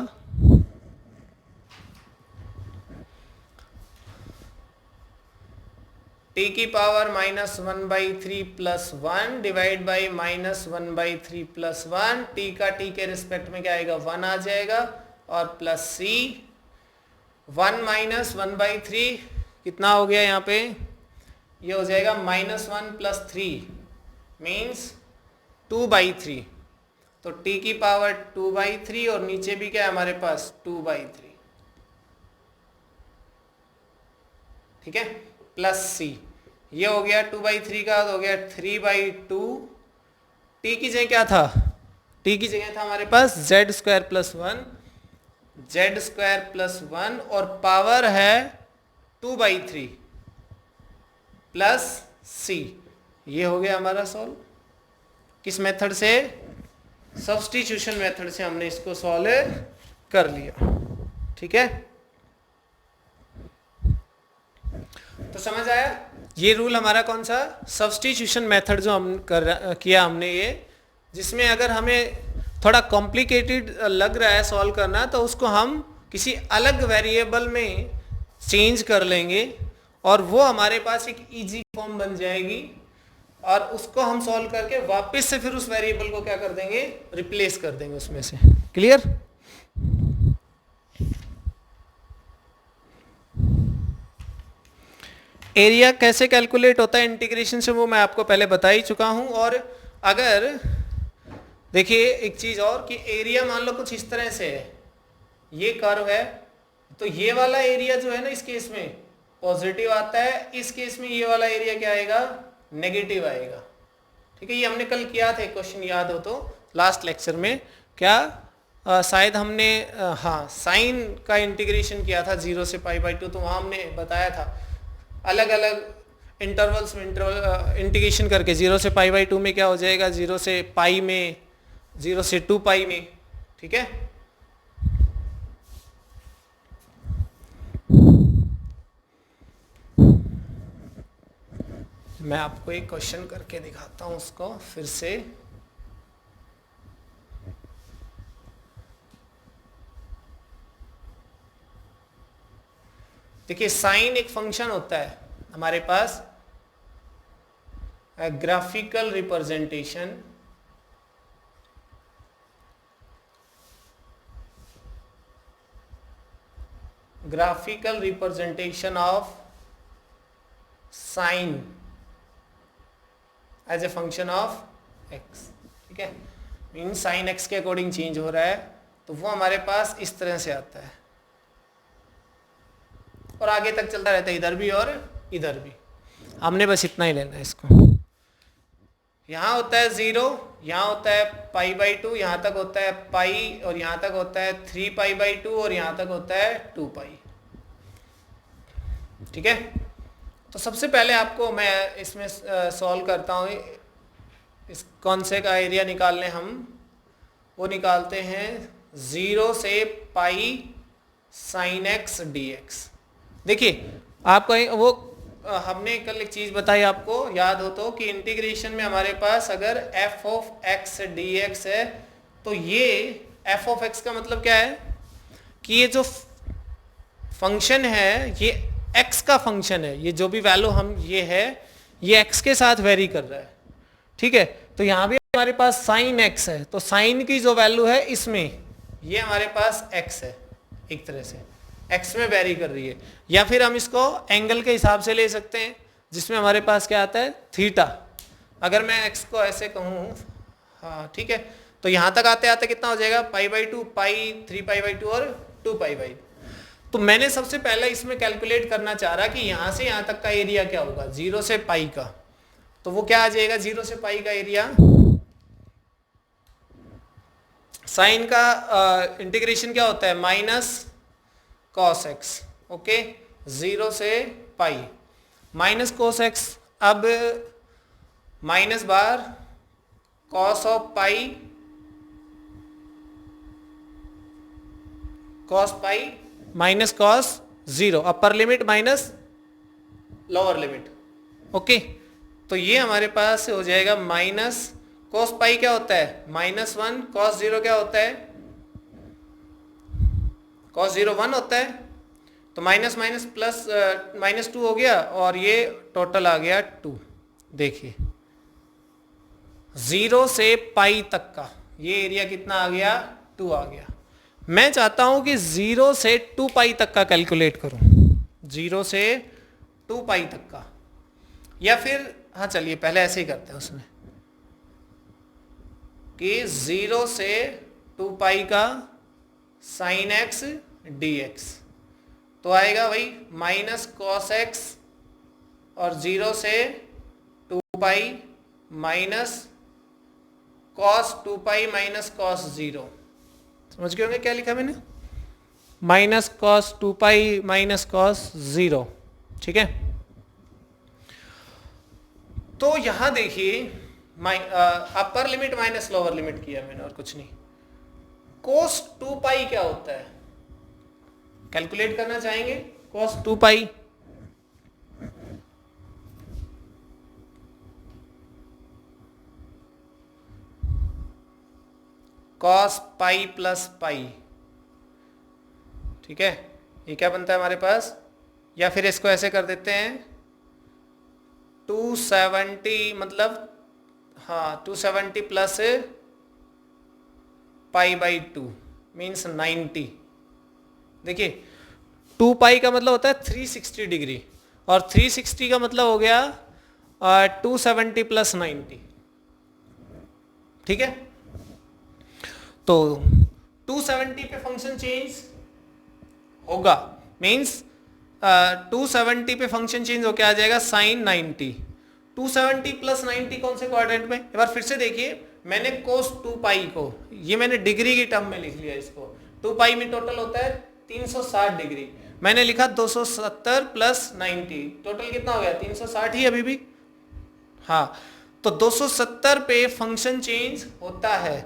टी की power -1/3 plus 1 divide by -1/3 plus 1, T का टी के रिस्पेक्ट में क्या आएगा? 1 आ जाएगा, और प्लस सी 1 - 1/3 कितना हो गया यहाँ पे? ये हो जाएगा -1 प्लस 3 मीन्स 2/3। तो टी की पावर 2/3 और नीचे भी क्या है हमारे पास? 2/3, ठीक है, प्लस सी। ये हो गया 2/3 का, तो हो गया 3/2। टी की जगह क्या था? टी की जगह था हमारे पास z² + 1, z² + 1 और पावर है 2/3 प्लस सी। ये हो गया हमारा सॉल्व। किस मेथड से? सब्स्टिट्यूशन मेथड से हमने इसको सॉल्व कर लिया, ठीक है। तो समझ आया? ये रूल हमारा कौन सा? सब्स्टिट्यूशन मेथड जो हम किया हमने ये, जिसमें अगर हमें थोड़ा कॉम्प्लिकेटेड लग रहा है सॉल्व करना, तो उसको हम किसी अलग वेरिएबल में चेंज कर लेंगे और वो हमारे पास एक इजी फॉर्म बन जाएगी, और उसको हम सॉल्व करके वापस से फिर उस वेरिएबल को क्या कर देंगे? रिप्लेस कर देंगे उसमें से। क्लियर? एरिया कैसे कैलकुलेट होता है इंटीग्रेशन से, वो मैं आपको पहले बता ही चुका हूं। और अगर देखिए एक चीज और, कि एरिया मान लो कुछ इस तरह से है, ये कर्व है, तो ये वाला एरिया जो है ना इस केस में पॉजिटिव आता है, इस केस में ये वाला एरिया क्या आएगा? नेगेटिव आएगा, ठीक है। ये हमने कल किया था, एक क्वेश्चन याद हो तो लास्ट लेक्चर में, क्या शायद हमने हाँ साइन का इंटीग्रेशन किया था 0 से π/2, तो वहाँ हमने बताया था अलग अलग इंटरवल्स में इंटीग्रेशन करके 0 से π/2 में क्या हो जाएगा? 0 से पाई में, 0 से 2π में, ठीक है। मैं आपको एक क्वेश्चन करके दिखाता हूं उसको फिर से। देखिए साइन एक फंक्शन होता है हमारे पास, graphical representation, graphical representation of sine as a function of x, ठीक है। मीन साइन एक्स के अकॉर्डिंग चेंज हो रहा है, तो वो हमारे पास इस तरह से आता है और आगे तक चलता रहता है, इधर भी और इधर भी। हमने बस इतना ही लेना है इसको। यहाँ होता है 0, यहाँ होता है π/2, यहाँ तक होता है पाई, और यहाँ तक होता है 3π/2, और यहाँ तक होता है 2π, ठीक है। तो सबसे पहले आपको मैं इसमें सॉल्व करता हूँ, इस कौन से का एरिया निकालने हम, वो निकालते हैं 0 से पाई sin x dx। देखिए आपको वो हमने कल एक चीज बताई आपको याद हो तो, कि इंटीग्रेशन में हमारे पास अगर f of x dx है, तो ये f of x का मतलब क्या है? कि ये जो फंक्शन है ये x का फंक्शन है, ये जो भी वैल्यू हम ये है ये x के साथ वेरी कर रहा है, ठीक है। तो यहाँ भी हमारे पास sin x है, तो sin की जो वैल्यू है इसमें ये हमारे पास x है, एक तरह से x में वेरी कर रही है। या फिर हम इसको एंगल के हिसाब से ले सकते हैं, जिसमें हमारे पास क्या आता है? थीटा। अगर मैं x को ऐसे कहूँ, हाँ ठीक है, तो यहाँ तक आते आते कितना हो जाएगा? π/2, पाई 3π/2 और 2π/2। तो मैंने सबसे पहले इसमें कैलकुलेट करना चाह रहा कि यहाँ से यहाँ तक का एरिया क्या होगा 0 से पाई का, तो वो क्या आ जाएगा? 0 से पाई का एरिया साइन का इंटीग्रेशन क्या होता है? माइनस cos x, ओके, 0 से पाई माइनस cos x। अब minus bar cos of pi cos pi minus cos zero, upper limit minus lower limit. Okay, तो ये हमारे पास हो जाएगा माइनस कॉस पाई क्या होता है -1, कॉस जीरो क्या होता है, कॉस जीरो 1 होता है, तो माइनस माइनस प्लस -2 हो गया और ये टोटल आ गया 2। देखिए 0 से पाई तक का ये एरिया कितना आ गया, 2 आ गया। मैं चाहता हूं कि 0 से 2 पाई तक का कैलकुलेट करूं, 0 से 2 पाई तक का, या फिर हाँ चलिए पहले ऐसे ही करते हैं उसमें कि 0 से 2 पाई का साइन एक्स डी एक्स, तो आएगा वही माइनस कॉस एक्स और 0 से 2 pi minus cos 2 pi minus cos 0। समझ गए होंगे क्या लिखा मैंने, minus cos 2 pi minus cos 0। ठीक है, तो यहां देखिए अपर लिमिट माइनस लोअर लिमिट किया मैंने और कुछ नहीं। कोस 2 पाई क्या होता है, कैलकुलेट करना चाहेंगे कोस 2 पाई। कॉस पाई प्लस पाई, ठीक है, ये क्या बनता है हमारे पास, या फिर इसको ऐसे कर देते हैं 270 मतलब हाँ 270 प्लस पाई बाई 2 मीन्स 90। देखिए 2 पाई का मतलब होता है 360 डिग्री और 360 का मतलब हो गया 270 प्लस 90। ठीक है, तो 270 पे फंक्शन चेंज होगा मीन्स 270 पे फंक्शन चेंज होके आ जाएगा साइन 90। 270 प्लस 90 कौन से क्वाड्रेंट में, एक बार फिर से देखिए, मैंने कोस 2 पाई को ये मैंने डिग्री की टर्म में लिख लिया, इसको 2 पाई में टोटल होता है 360 डिग्री, मैंने लिखा 270 प्लस 90, टोटल कितना हो गया 360 ही अभी भी। हाँ, तो 270 पे फंक्शन चेंज होता है,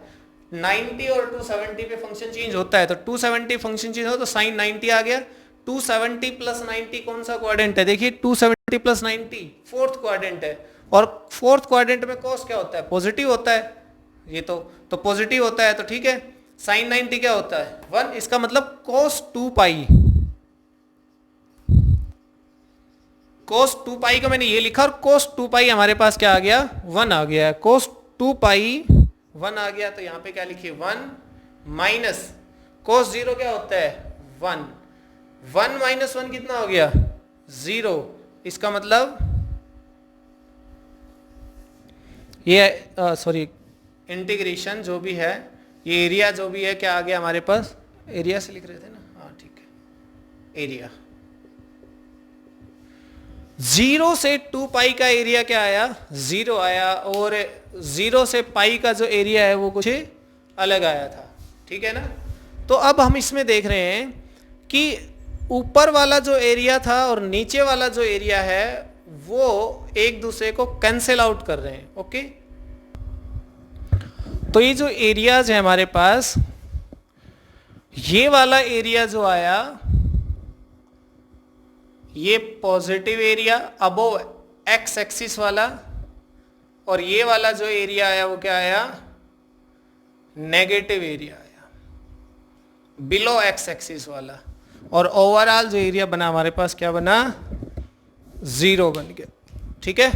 90 और 270 पे फंक्शन चेंज होता है, तो 270 फंक्शन चेंज हो तो साइन 90 आ गया। 270 प्लस 90 कौन सा क्वाड्रेंट है, देखिए 270 प्लस 90 फोर्थ क्वाड्रेंट है, और फोर्थ क्वाड्रेंट में कॉस क्या होता है, पॉजिटिव होता है, ये तो पॉजिटिव होता है, तो ठीक है, साइन 90 क्या होता है 1, इसका मतलब cos 2 पाई, cos 2 पाई का मैंने ये लिखा और cos 2 पाई हमारे पास क्या आ गया 1 आ गया, cos 2 पाई 1 आ गया, तो यहां पे क्या लिखिए 1 माइनस cos 0 क्या होता है 1, 1 माइनस 1 कितना हो गया 0, इसका मतलब ये सॉरी इंटीग्रेशन जो भी है, ये एरिया जो भी है क्या आ गया हमारे पास, एरिया से लिख रहे थे ना, हाँ ठीक है, एरिया 0 से 2 पाई का एरिया क्या आया 0 आया, और 0 से पाई का जो एरिया है वो कुछ अलग आया था। ठीक है ना, तो अब हम इसमें देख रहे हैं कि ऊपर वाला जो एरिया था और नीचे वाला जो एरिया है वो एक दूसरे को कैंसिल आउट कर रहे हैं। ओके, तो ये जो एरियाज है हमारे पास, ये वाला एरिया जो आया ये positive area above x axis वाला, और ये वाला जो एरिया आया वो क्या आया नेगेटिव एरिया आया बिलो एक्स एक्सिस वाला, और ओवरऑल जो एरिया बना हमारे पास क्या बना 0 बन गया। ठीक है,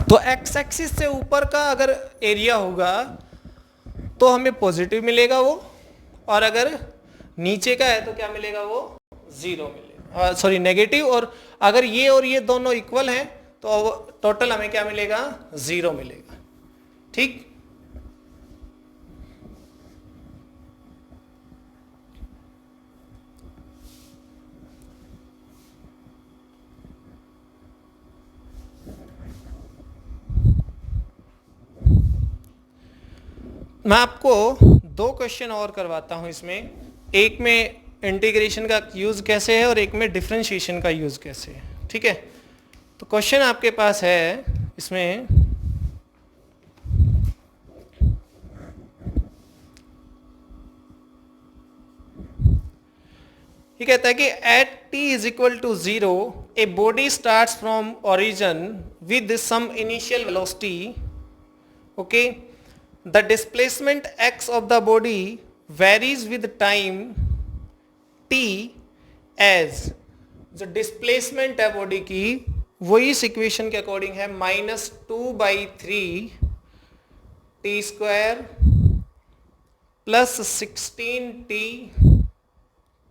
तो एक्स एक्सिस से ऊपर का अगर एरिया होगा तो हमें पॉजिटिव मिलेगा वो, और अगर नीचे का है तो क्या मिलेगा वो 0 मिलेगा, सॉरी नेगेटिव, और अगर ये और ये दोनों इक्वल हैं तो टोटल हमें क्या मिलेगा 0 मिलेगा। ठीक, मैं आपको 2 क्वेश्चन और करवाता हूं इसमें, एक में इंटीग्रेशन का यूज कैसे है और एक में डिफरेंशिएशन का यूज कैसे है। ठीक है, तो क्वेश्चन आपके पास है इसमें ये कहता है कि at t is equal to 0 a body starts from origin with some initial velocity, okay, the displacement x of the body varies with time t as, जो डिस्प्लेसमेंट है बॉडी की वो इस इक्वेशन के अकॉर्डिंग है -2/3 T square plus 16t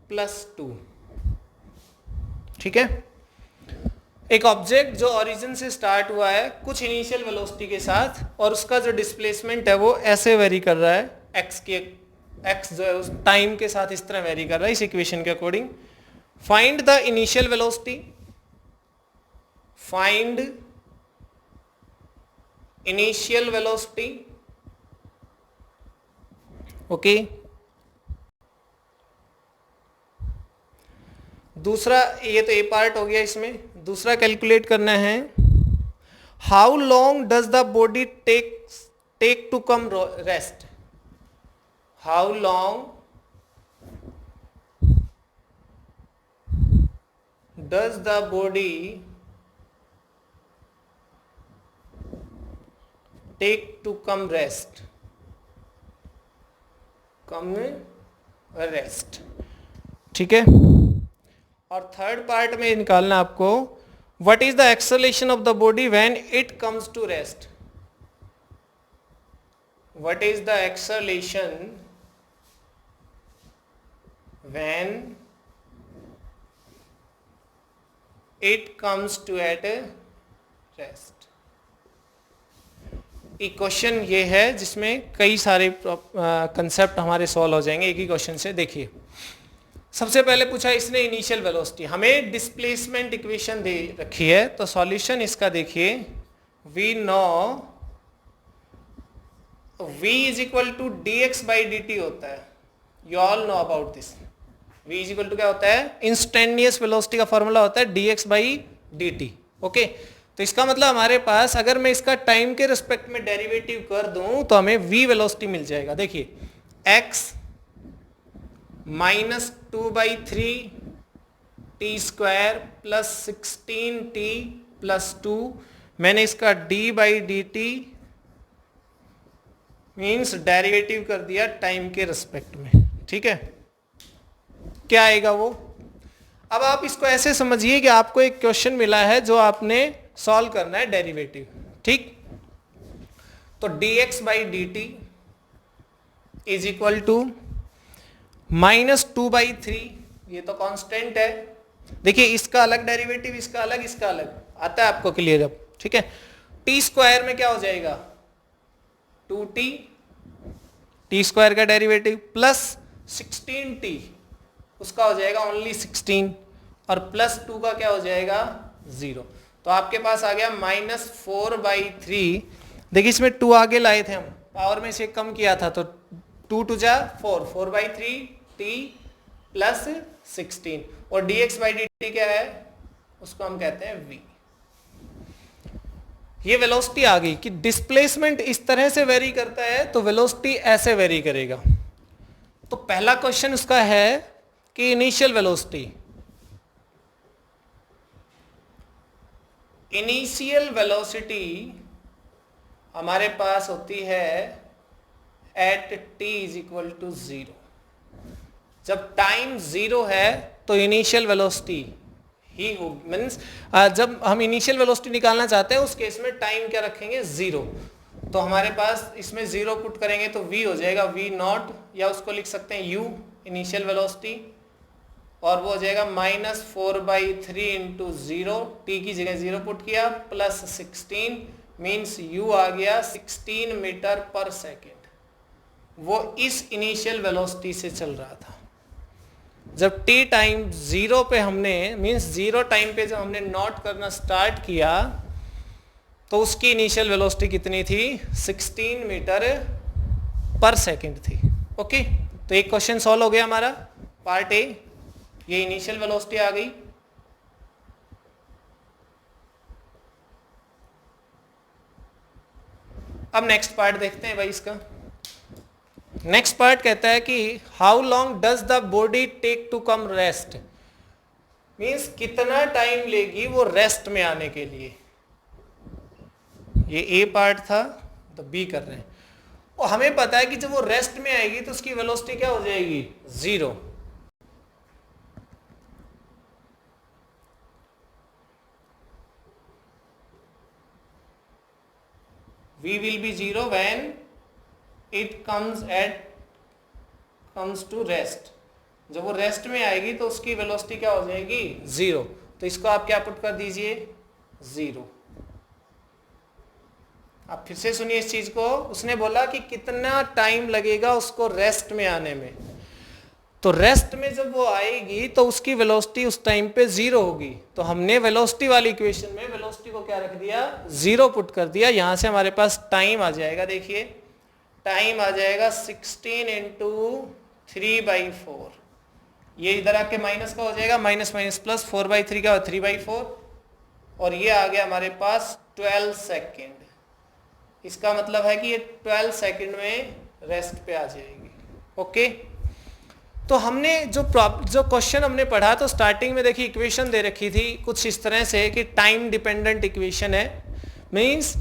plus 2। ठीक है, एक ऑब्जेक्ट जो ओरिजिन से स्टार्ट हुआ है कुछ इनिशियल वेलोसिटी के साथ और उसका जो डिस्प्लेसमेंट है वो ऐसे वेरी कर रहा है, एक्स जो है उस टाइम के साथ इस तरह वेरी कर रहा है इस इक्वेशन के according. Find the initial velocity, find initial velocity, okay. दूसरा, ये तो ए पार्ट हो गया, इसमें दूसरा कैलकुलेट करना है how long does the body take to come rest, how long does the body take to come rest, come rest, ठीक है। और थर्ड पार्ट में निकालना आपको what is the acceleration of the body when it comes to rest, what is the acceleration when it comes to at rest. एक क्वेश्चन ये है जिसमें कई सारे कंसेप्ट हमारे सॉल्व हो जाएंगे एक ही क्वेश्चन से। देखिए, सबसे पहले पूछा इसने इनिशियल वेलोसिटी, हमें डिस्प्लेसमेंट इक्वेशन दे रखी है, तो सॉल्यूशन इसका देखिए, we know v is equal to dx by dt होता है, you all know about this. v is equal to क्या होता है, इंस्टेंटेनियस वेलोसिटी का फॉर्मूला होता है dx बाई dt, ओके। तो इसका मतलब हमारे पास अगर मैं इसका टाइम के रिस्पेक्ट में डेरिवेटिव कर दूं तो हमें v वेलोसिटी मिल जाएगा। देखिए, x -2/3 T square plus 16t plus 2, मैंने इसका d by d T means derivative कर दिया टाइम के रिस्पेक्ट में, ठीक है। क्या आएगा वो, अब आप इसको ऐसे समझिए कि आपको एक क्वेश्चन मिला है जो आपने सॉल्व करना है डेरिवेटिव, ठीक। तो dx by d t is equal to -2/3, ये तो कांस्टेंट है। देखिए, इसका अलग डेरिवेटिव, इसका अलग, इसका अलग, आता है आपको क्लियर अब, ठीक है। टी स्क्वायर में क्या हो जाएगा 2t, टी स्क्वायर का डेरिवेटिव प्लस 16t, उसका हो जाएगा ओनली 16, और प्लस 2 का क्या हो जाएगा 0। तो आपके पास आ गया -4/3। देखिए, इसमें 2 आगे लाए थे हम, पावर में से कम किया था, तो 2 2 जा 4, 4/3 t प्लस 16, और dx बाई डी टी क्या है, उसको हम कहते हैं v। ये वेलोसिटी आ गई कि डिस्प्लेसमेंट इस तरह से वेरी करता है तो वेलोसिटी ऐसे वेरी करेगा। तो पहला क्वेश्चन उसका है कि इनिशियल वेलोसिटी, इनिशियल वेलोसिटी हमारे पास होती है at t is equal to 0। जब टाइम 0 है तो इनिशियल वेलोसिटी ही होगी, मीन्स जब हम इनिशियल वेलोसिटी निकालना चाहते हैं उस केस में टाइम क्या रखेंगे 0। तो हमारे पास इसमें 0 पुट करेंगे तो v हो जाएगा v0, या उसको लिख सकते हैं u इनिशियल वेलोसिटी, और वो हो जाएगा -4/3 इंटू 0, t की जगह 0 पुट किया, प्लस 16 मीन्स u आ गया 16 मीटर पर सेकेंड। वो इस इनिशियल वेलोसिटी से चल रहा था। जब t टाइम 0 पे हमने मीन्स 0 टाइम पे जब हमने नोट करना स्टार्ट किया तो उसकी इनिशियल वेलोसिटी कितनी थी 16 मीटर पर सेकेंड थी, ओके। तो एक क्वेश्चन सॉल्व हो गया हमारा पार्ट ए, ये इनिशियल वेलोसिटी आ गई। अब नेक्स्ट पार्ट देखते हैं भाई इसका। नेक्स्ट पार्ट कहता है कि how long does the body take to come rest, means कितना टाइम लेगी वो रेस्ट में आने के लिए। ये ए पार्ट था, तो बी कर रहे हैं। और हमें पता है कि जब वो रेस्ट में आएगी तो उसकी वेलोसिटी क्या हो जाएगी, 0। v will be 0 when it comes to rest। जब वो रेस्ट में आएगी तो उसकी वेलोसिटी क्या हो जाएगी, 0। तो इसको आप क्या पुट कर दीजिए, 0। आप फिर से सुनिए इस चीज को। उसने बोला कि कितना टाइम लगेगा उसको रेस्ट में आने में, तो रेस्ट में जब वो आएगी तो उसकी वेलोसिटी उस टाइम पे 0 होगी। तो हमने वेलोसिटी वाली इक्वेशन में वेलोसिटी को क्या रख दिया, 0 पुट कर दिया। यहां से हमारे पास टाइम आ जाएगा, देखिए टाइम आ जाएगा 16 इंटू 3/4। ये इधर आके माइनस का हो जाएगा, माइनस माइनस प्लस, 4/3 का 3/4, और ये आ गया हमारे पास 12 सेकेंड। इसका मतलब है कि ये 12 सेकेंड में रेस्ट पे आ जाएगी। ओके, तो हमने जो क्वेश्चन हमने पढ़ा, तो स्टार्टिंग में देखिए इक्वेशन दे रखी थी कुछ इस तरह से कि टाइम डिपेंडेंट इक्वेशन है, means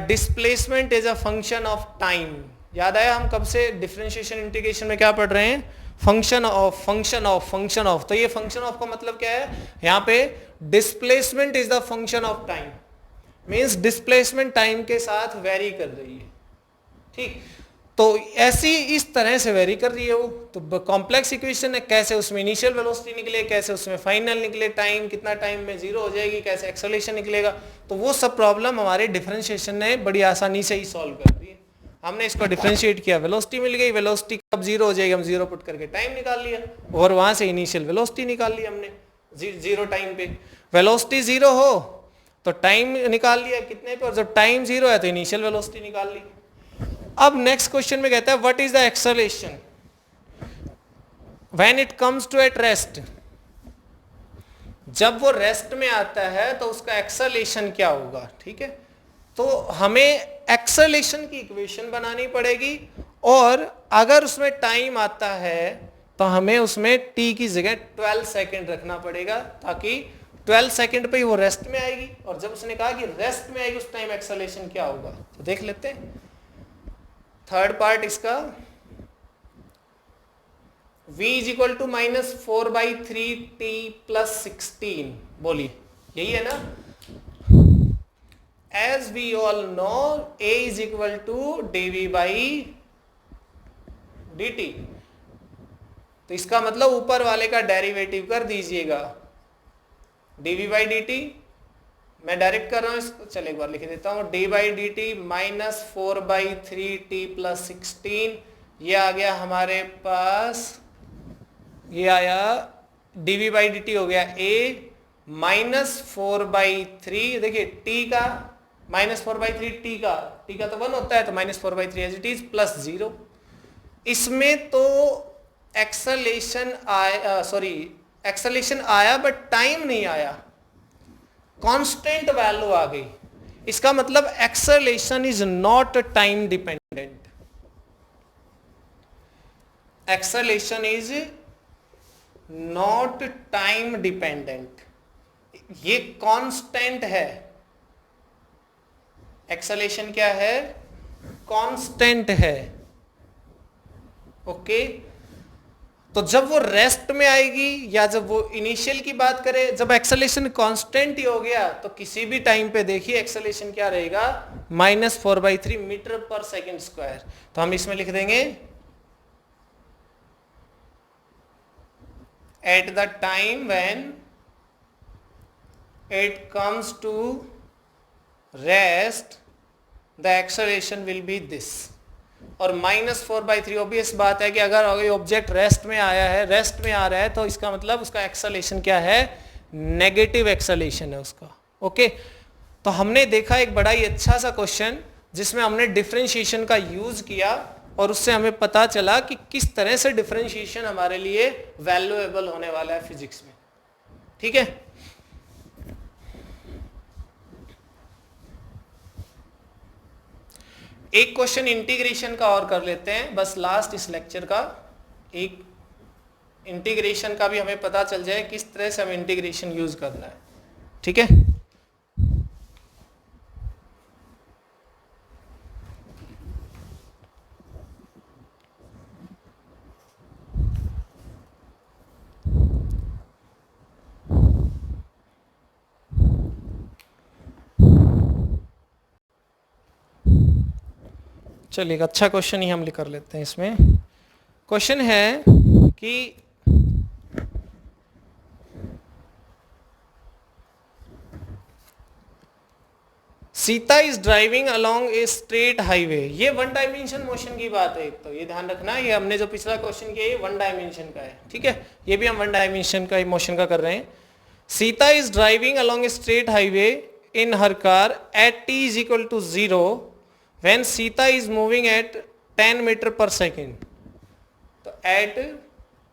displacement is a function of time. याद आया हम कब से डिफरेंशिएशन इंटीग्रेशन में क्या पढ़ रहे हैं, function of function of function of. तो ये फंक्शन ऑफ का मतलब क्या है, यहाँ पे displacement is the function of time, means displacement time के साथ वेरी कर रही है। ठीक, तो ऐसी इस तरह से वेरी कर रही है वो। तो कॉम्प्लेक्स इक्वेशन है, कैसे उसमें इनिशियल वेलोसिटी निकले, कैसे उसमें फाइनल निकले, टाइम कितना टाइम में 0 हो जाएगी, कैसे एक्सेलरेशन निकलेगा, तो वो सब प्रॉब्लम हमारे डिफरेंशिएशन ने बड़ी आसानी से ही सॉल्व कर दी है। हमने इसको डिफरेंशिएट किया, वेलोसिटी मिल गई, वेलोसिटी कब 0 हो जाएगी, हम 0 पुट करके टाइम निकाल लिया, और वहां से इनिशियल वेलोसिटी निकाल ली हमने 0 टाइम पे। वेलोसिटी 0 हो तो टाइम निकाल लिया कितने पे, और जब टाइम 0 है तो इनिशियल वेलोसिटी निकाल ली। अब नेक्स्ट क्वेश्चन में कहता है what is the acceleration when it comes to at rest. जब वो रेस्ट में आता है तो उसका एक्सेलरेशन क्या होगा। ठीक है, तो हमें एक्सेलरेशन की इक्वेशन बनानी पड़ेगी, और अगर उसमें टाइम आता है तो हमें उसमें t की जगह 12 सेकेंड रखना पड़ेगा, ताकि 12 सेकेंड पे ही वो रेस्ट में आएगी। और जब उसने कहा कि रेस्ट में आएगी उस टाइम एक्सेलरेशन क्या होगा, तो देख लेते हैं। थर्ड पार्ट इसका, v is equal to -4/3t + 16। बोलिए, यही है ना। As we all know a is equal to dv/dt। तो इसका मतलब ऊपर वाले का डेरिवेटिव कर दीजिएगा, dv/dt। मैं डायरेक्ट कर रहा हूं इसको, चल एक बार लिख देता हूं, d/dt -4/3t + 16। ये आ गया हमारे पास, ये आया dv/dt हो गया a -4/3। देखिए t का -4/3, t का तो 1 होता है, तो -4/3 एज इट इज प्लस 0। इसमें तो एक्सेलरेशन आया बट टाइम नहीं आया, कांस्टेंट वैल्यू आ गई। इसका मतलब acceleration is not time dependent, acceleration is not time dependent, ये कांस्टेंट है। एक्सेलरेशन क्या है, कांस्टेंट है। ओके, तो जब वो रेस्ट में आएगी या जब वो इनिशियल की बात करें, जब एक्सेलरेशन कांस्टेंट ही हो गया तो किसी भी टाइम पे देखिए एक्सेलरेशन क्या रहेगा, -4/3 मीटर पर सेकेंड स्क्वायर। तो हम इसमें लिख देंगे at the time when it comes to rest the acceleration will be this. और -4/3 ऑब्वियस बात है कि अगर ऑब्जेक्ट रेस्ट में आया है, रेस्ट में आ रहा है, तो इसका मतलब उसका एक्सेलरेशन क्या है, नेगेटिव एक्सेलरेशन है उसका। ओके, तो हमने देखा एक बड़ा ही अच्छा सा क्वेश्चन जिसमें हमने डिफरेंशिएशन का यूज किया, और उससे हमें पता चला कि किस तरह से डिफरेंशिएशन हमारे लिए वैल्यूएबल होने वाला है फिजिक्स में। ठीक है, एक क्वेश्चन इंटीग्रेशन का और कर लेते हैं, बस लास्ट इस लेक्चर का। एक इंटीग्रेशन का भी हमें पता चल जाए किस तरह से हमें इंटीग्रेशन यूज करना है, ठीक है। चलिए अच्छा क्वेश्चन ही हम कर लेते हैं। इसमें क्वेश्चन है कि Sita is driving along a straight highway. ये वन डायमेंशन मोशन की बात है। एक तो ये ध्यान रखना, ये हमने जो पिछला क्वेश्चन किया ये वन डायमेंशन का है, ठीक है। ये भी हम वन डायमेंशन का मोशन का कर रहे हैं। Sita is driving along a straight highway in her car at t is equal to 0 when Sita is moving at 10 meter पर सेकेंड। तो at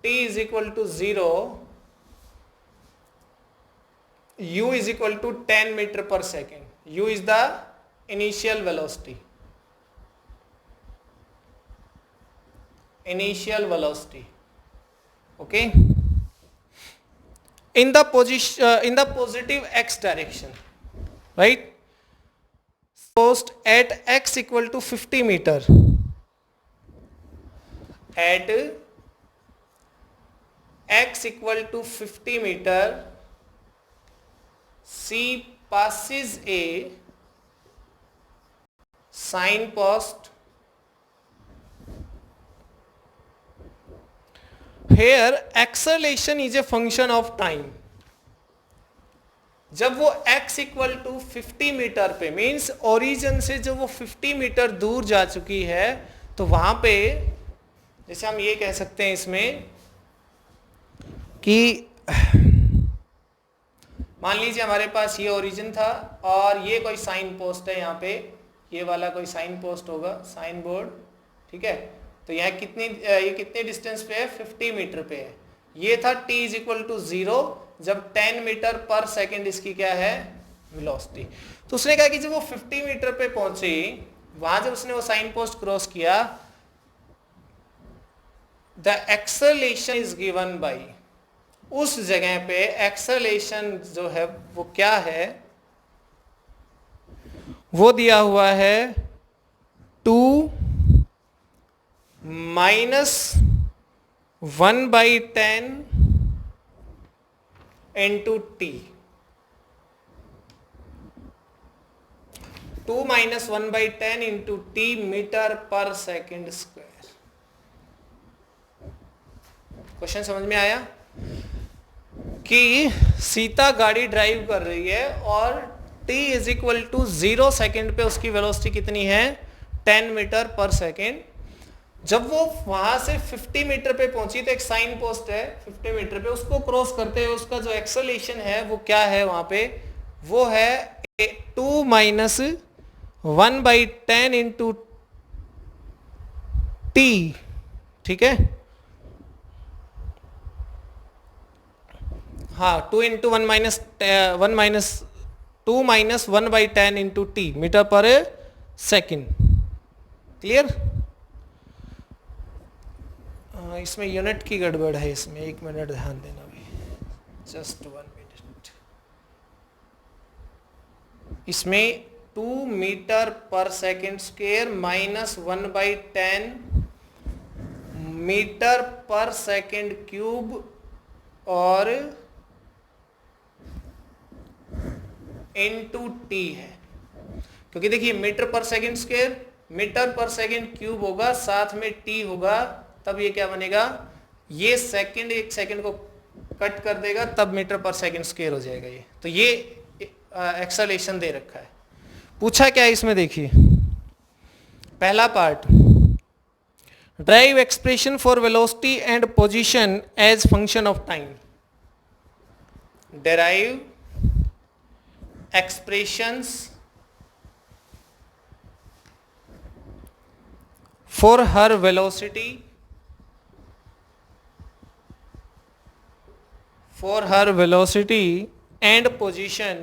t is equal to 0 u is equal to 10 meter per second. U is the initial velocity. Initial velocity. Okay. In the position, in the positive x direction, right? Post at x equal to 50 meter. At x equal to 50 meter. C passes a signpost here acceleration is a function of time। जब वो x इक्वल टू 50 मीटर पे मीन्स ओरिजिन से जब वो 50 मीटर दूर जा चुकी है, तो वहां पे जैसे हम ये कह सकते हैं इसमें कि मान लीजिए हमारे पास ये ओरिजिन था और ये कोई साइन पोस्ट है, यहाँ पे ये वाला कोई साइन पोस्ट होगा, साइन बोर्ड, ठीक है। तो यहाँ ये कितने डिस्टेंस पे है, 50 मीटर पे है। ये था t इज इक्वल टू 0 जब 10 मीटर पर सेकेंड इसकी क्या है, वेलोसिटी। तो उसने कहा कि जब वो 50 मीटर पे पहुंची, वहां जब उसने वो साइन पोस्ट क्रॉस किया, the acceleration is given by, उस जगह पे एक्सेलरेशन जो है वो क्या है, वो दिया हुआ है 2 minus 1/10 into t. 2 minus 1/10 into t meter पर सेकेंड स्क्वायर। क्वेश्चन समझ में आया कि सीता गाड़ी ड्राइव कर रही है और t is equal to 0 second पे उसकी वेलोसिटी कितनी है, 10 मीटर पर सेकेंड। जब वो वहां से 50 मीटर पे पहुंची तो एक साइन पोस्ट है 50 मीटर पे, उसको क्रॉस करते हुए उसका जो एक्सेलरेशन है वो क्या है वहां पे, वो है 2 माइनस 1/10 इंटू टी, ठीक है। हाँ, 2 into 1 minus 2 minus 1/10 into t meter पर सेकेंड। क्लियर। इसमें यूनिट की गड़बड़ है, इसमें 1 मिनट ध्यान देना भी, जस्ट 1 मिनट। इसमें 2 मीटर पर सेकेंड स्क्वायर माइनस 1/10 मीटर पर सेकेंड क्यूब और इनटू टी है, क्योंकि देखिए मीटर पर सेकेंड स्क्वायर, मीटर पर सेकेंड क्यूब होगा, साथ में टी होगा, तब ये क्या बनेगा, ये सेकेंड, एक सेकेंड को कट कर देगा तब मीटर पर सेकेंड स्क्वायर हो जाएगा ये। तो ये एक्सेलरेशन दे रखा है। पूछा क्या है इसमें, देखिए पहला part, drive expression for velocity and position as function of time. Derive expressions for her velocity and position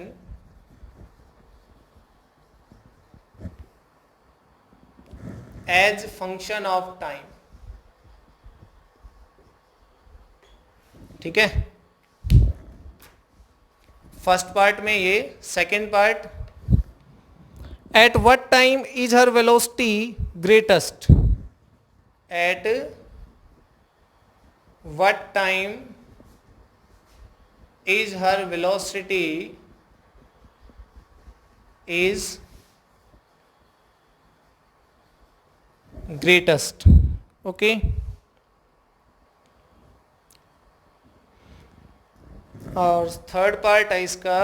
as function of time. ठीक है, फर्स्ट पार्ट में ये। Second part, at what time is her velocity greatest. At what time is her velocity is greatest. Okay, और थर्ड पार्ट है इसका,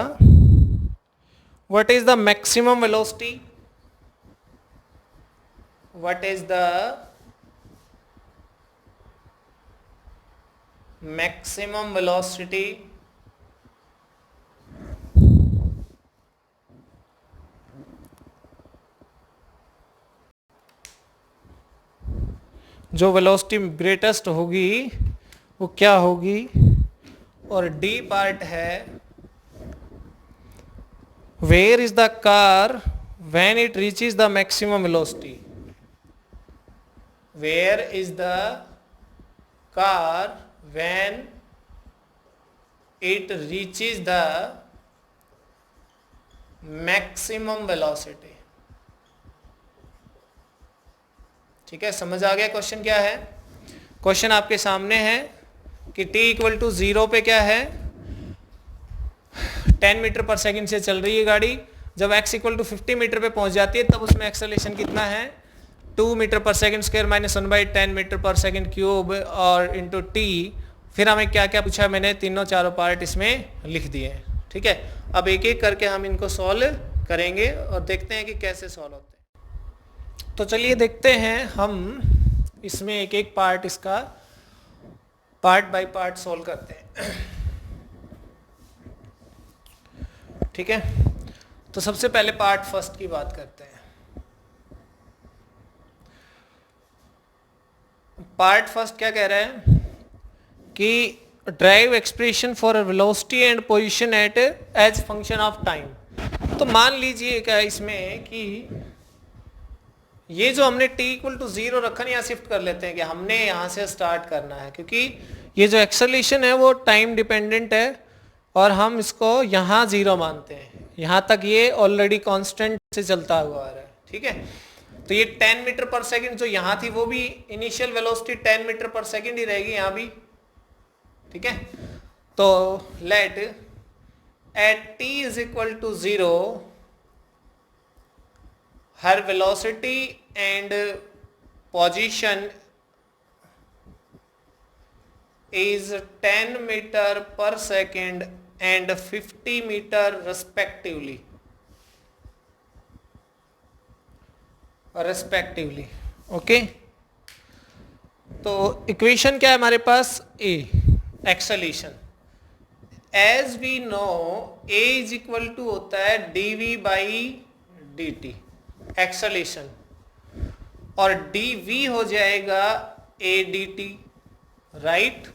what is the maximum velocity, what is the maximum velocity जो वेलोसिटी ग्रेटेस्ट होगी वो क्या होगी। और डी पार्ट है, where is the car when it reaches the maximum velocity. Where is the car when it reaches the maximum velocity. ठीक है, समझ आ गया क्वेश्चन क्या है। क्वेश्चन आपके सामने है कि t इक्वल टू 0 पे क्या है, 10 मीटर पर सेकंड से चल रही है गाड़ी। जब x इक्वल टू 50 मीटर पे पहुंच जाती है तब उसमें एक्सेलरेशन कितना है, 2 metre per second square minus 1/10 metre per second cube और इंटू t। फिर हमें क्या क्या पूछा, मैंने तीनों चारों पार्ट इसमें लिख दिए हैं। ठीक है, अब एक एक करके हम इनको सॉल्व करेंगे और देखते हैं कि कैसे सॉल्व होते हैं। तो चलिए देखते हैं हम इसमें एक एक पार्ट इसका पार्ट बाय पार्ट सॉल्व करते हैं। ठीक है, तो सबसे पहले पार्ट फर्स्ट की बात करते हैं। पार्ट फर्स्ट क्या कह रहा है कि drive expression for velocity and position at as function of time. तो मान लीजिएगा इसमें कि ये जो हमने t इक्वल टू 0 रखा, यहाँ शिफ्ट कर लेते हैं कि हमने यहाँ से स्टार्ट करना है, क्योंकि ये जो एक्सेलरेशन है वो टाइम डिपेंडेंट है और हम इसको यहाँ 0 मानते हैं। यहाँ तक ये ऑलरेडी कांस्टेंट से चलता हुआ आ रहा है। ठीक है, तो ये 10 मीटर पर सेकंड जो यहाँ थी वो भी initial velocity 10 meter per second ही रहेगी यहाँ भी। ठीक है, तो let at t is equal to 0 her velocity and position is 10 meter per second and 50 meter respectively. Okay, तो इक्वेशन क्या है हमारे पास, a acceleration. As we know a is equal to होता है dv बाई dt एक्सेलरेशन, और dv हो जाएगा a dt, right.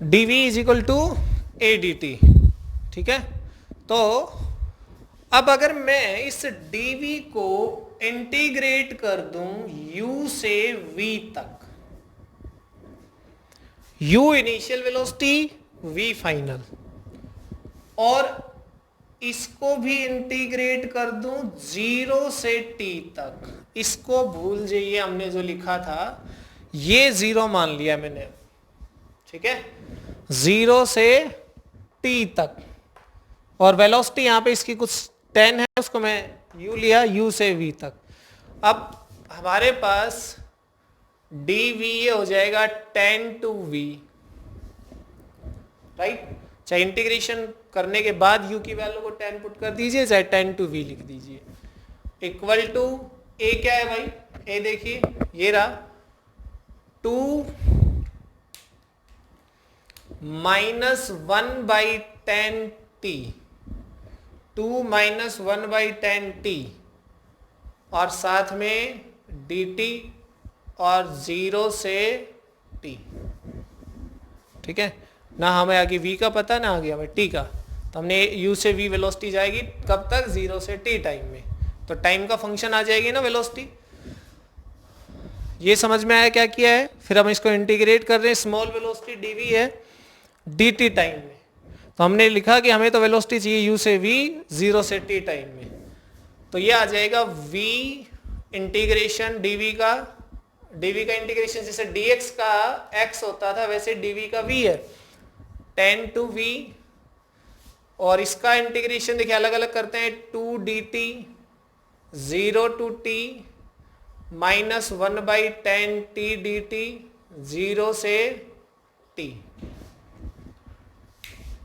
dv is equal to a dt। ठीक है, तो अब अगर मैं इस dv को इंटीग्रेट कर दूं u से v तक, u initial velocity, v final, और इसको भी इंटीग्रेट कर दूं 0 से t तक, इसको भूल जाइए हमने जो लिखा था ये 0 मान लिया मैंने। ठीक है, 0 से t तक, और वेलोसिटी यहां पे इसकी कुछ 10 है, उसको मैं u लिया, u से v तक। अब हमारे पास dv ये हो जाएगा 10 to v, राइट। चाहे इंटीग्रेशन करने के बाद u की वैल्यू को 10 पुट कर दीजिए, चाहे 10 to v लिख दीजिए, इक्वल टू a क्या है भाई, a देखिए ये रहा 2 माइनस 1/10t, 2 माइनस 1/10t, और साथ में dt और 0 से t। ठीक है ना, हमें आगे v का पता ना आगे हमें t का, तो हमने u से v वेलोसिटी जाएगी कब तक, 0 से t टाइम में, तो टाइम का फंक्शन आ जाएगी ना वेलोसिटी। ये समझ में आया क्या किया है। फिर हम इसको इंटीग्रेट कर रहे हैं, स्मॉल वेलोसिटी dv है dt टाइम में, तो हमने लिखा कि हमें तो वेलोसिटी चाहिए u से v 0 से t टाइम में, तो ये आ जाएगा v इंटीग्रेशन dv का इंटीग्रेशन, जैसे dx का x होता था वैसे dv का v है 10 to v, और इसका इंटीग्रेशन देखिए अलग अलग करते हैं, 2 dt 0 to t minus 1/10 t dt 0 से t।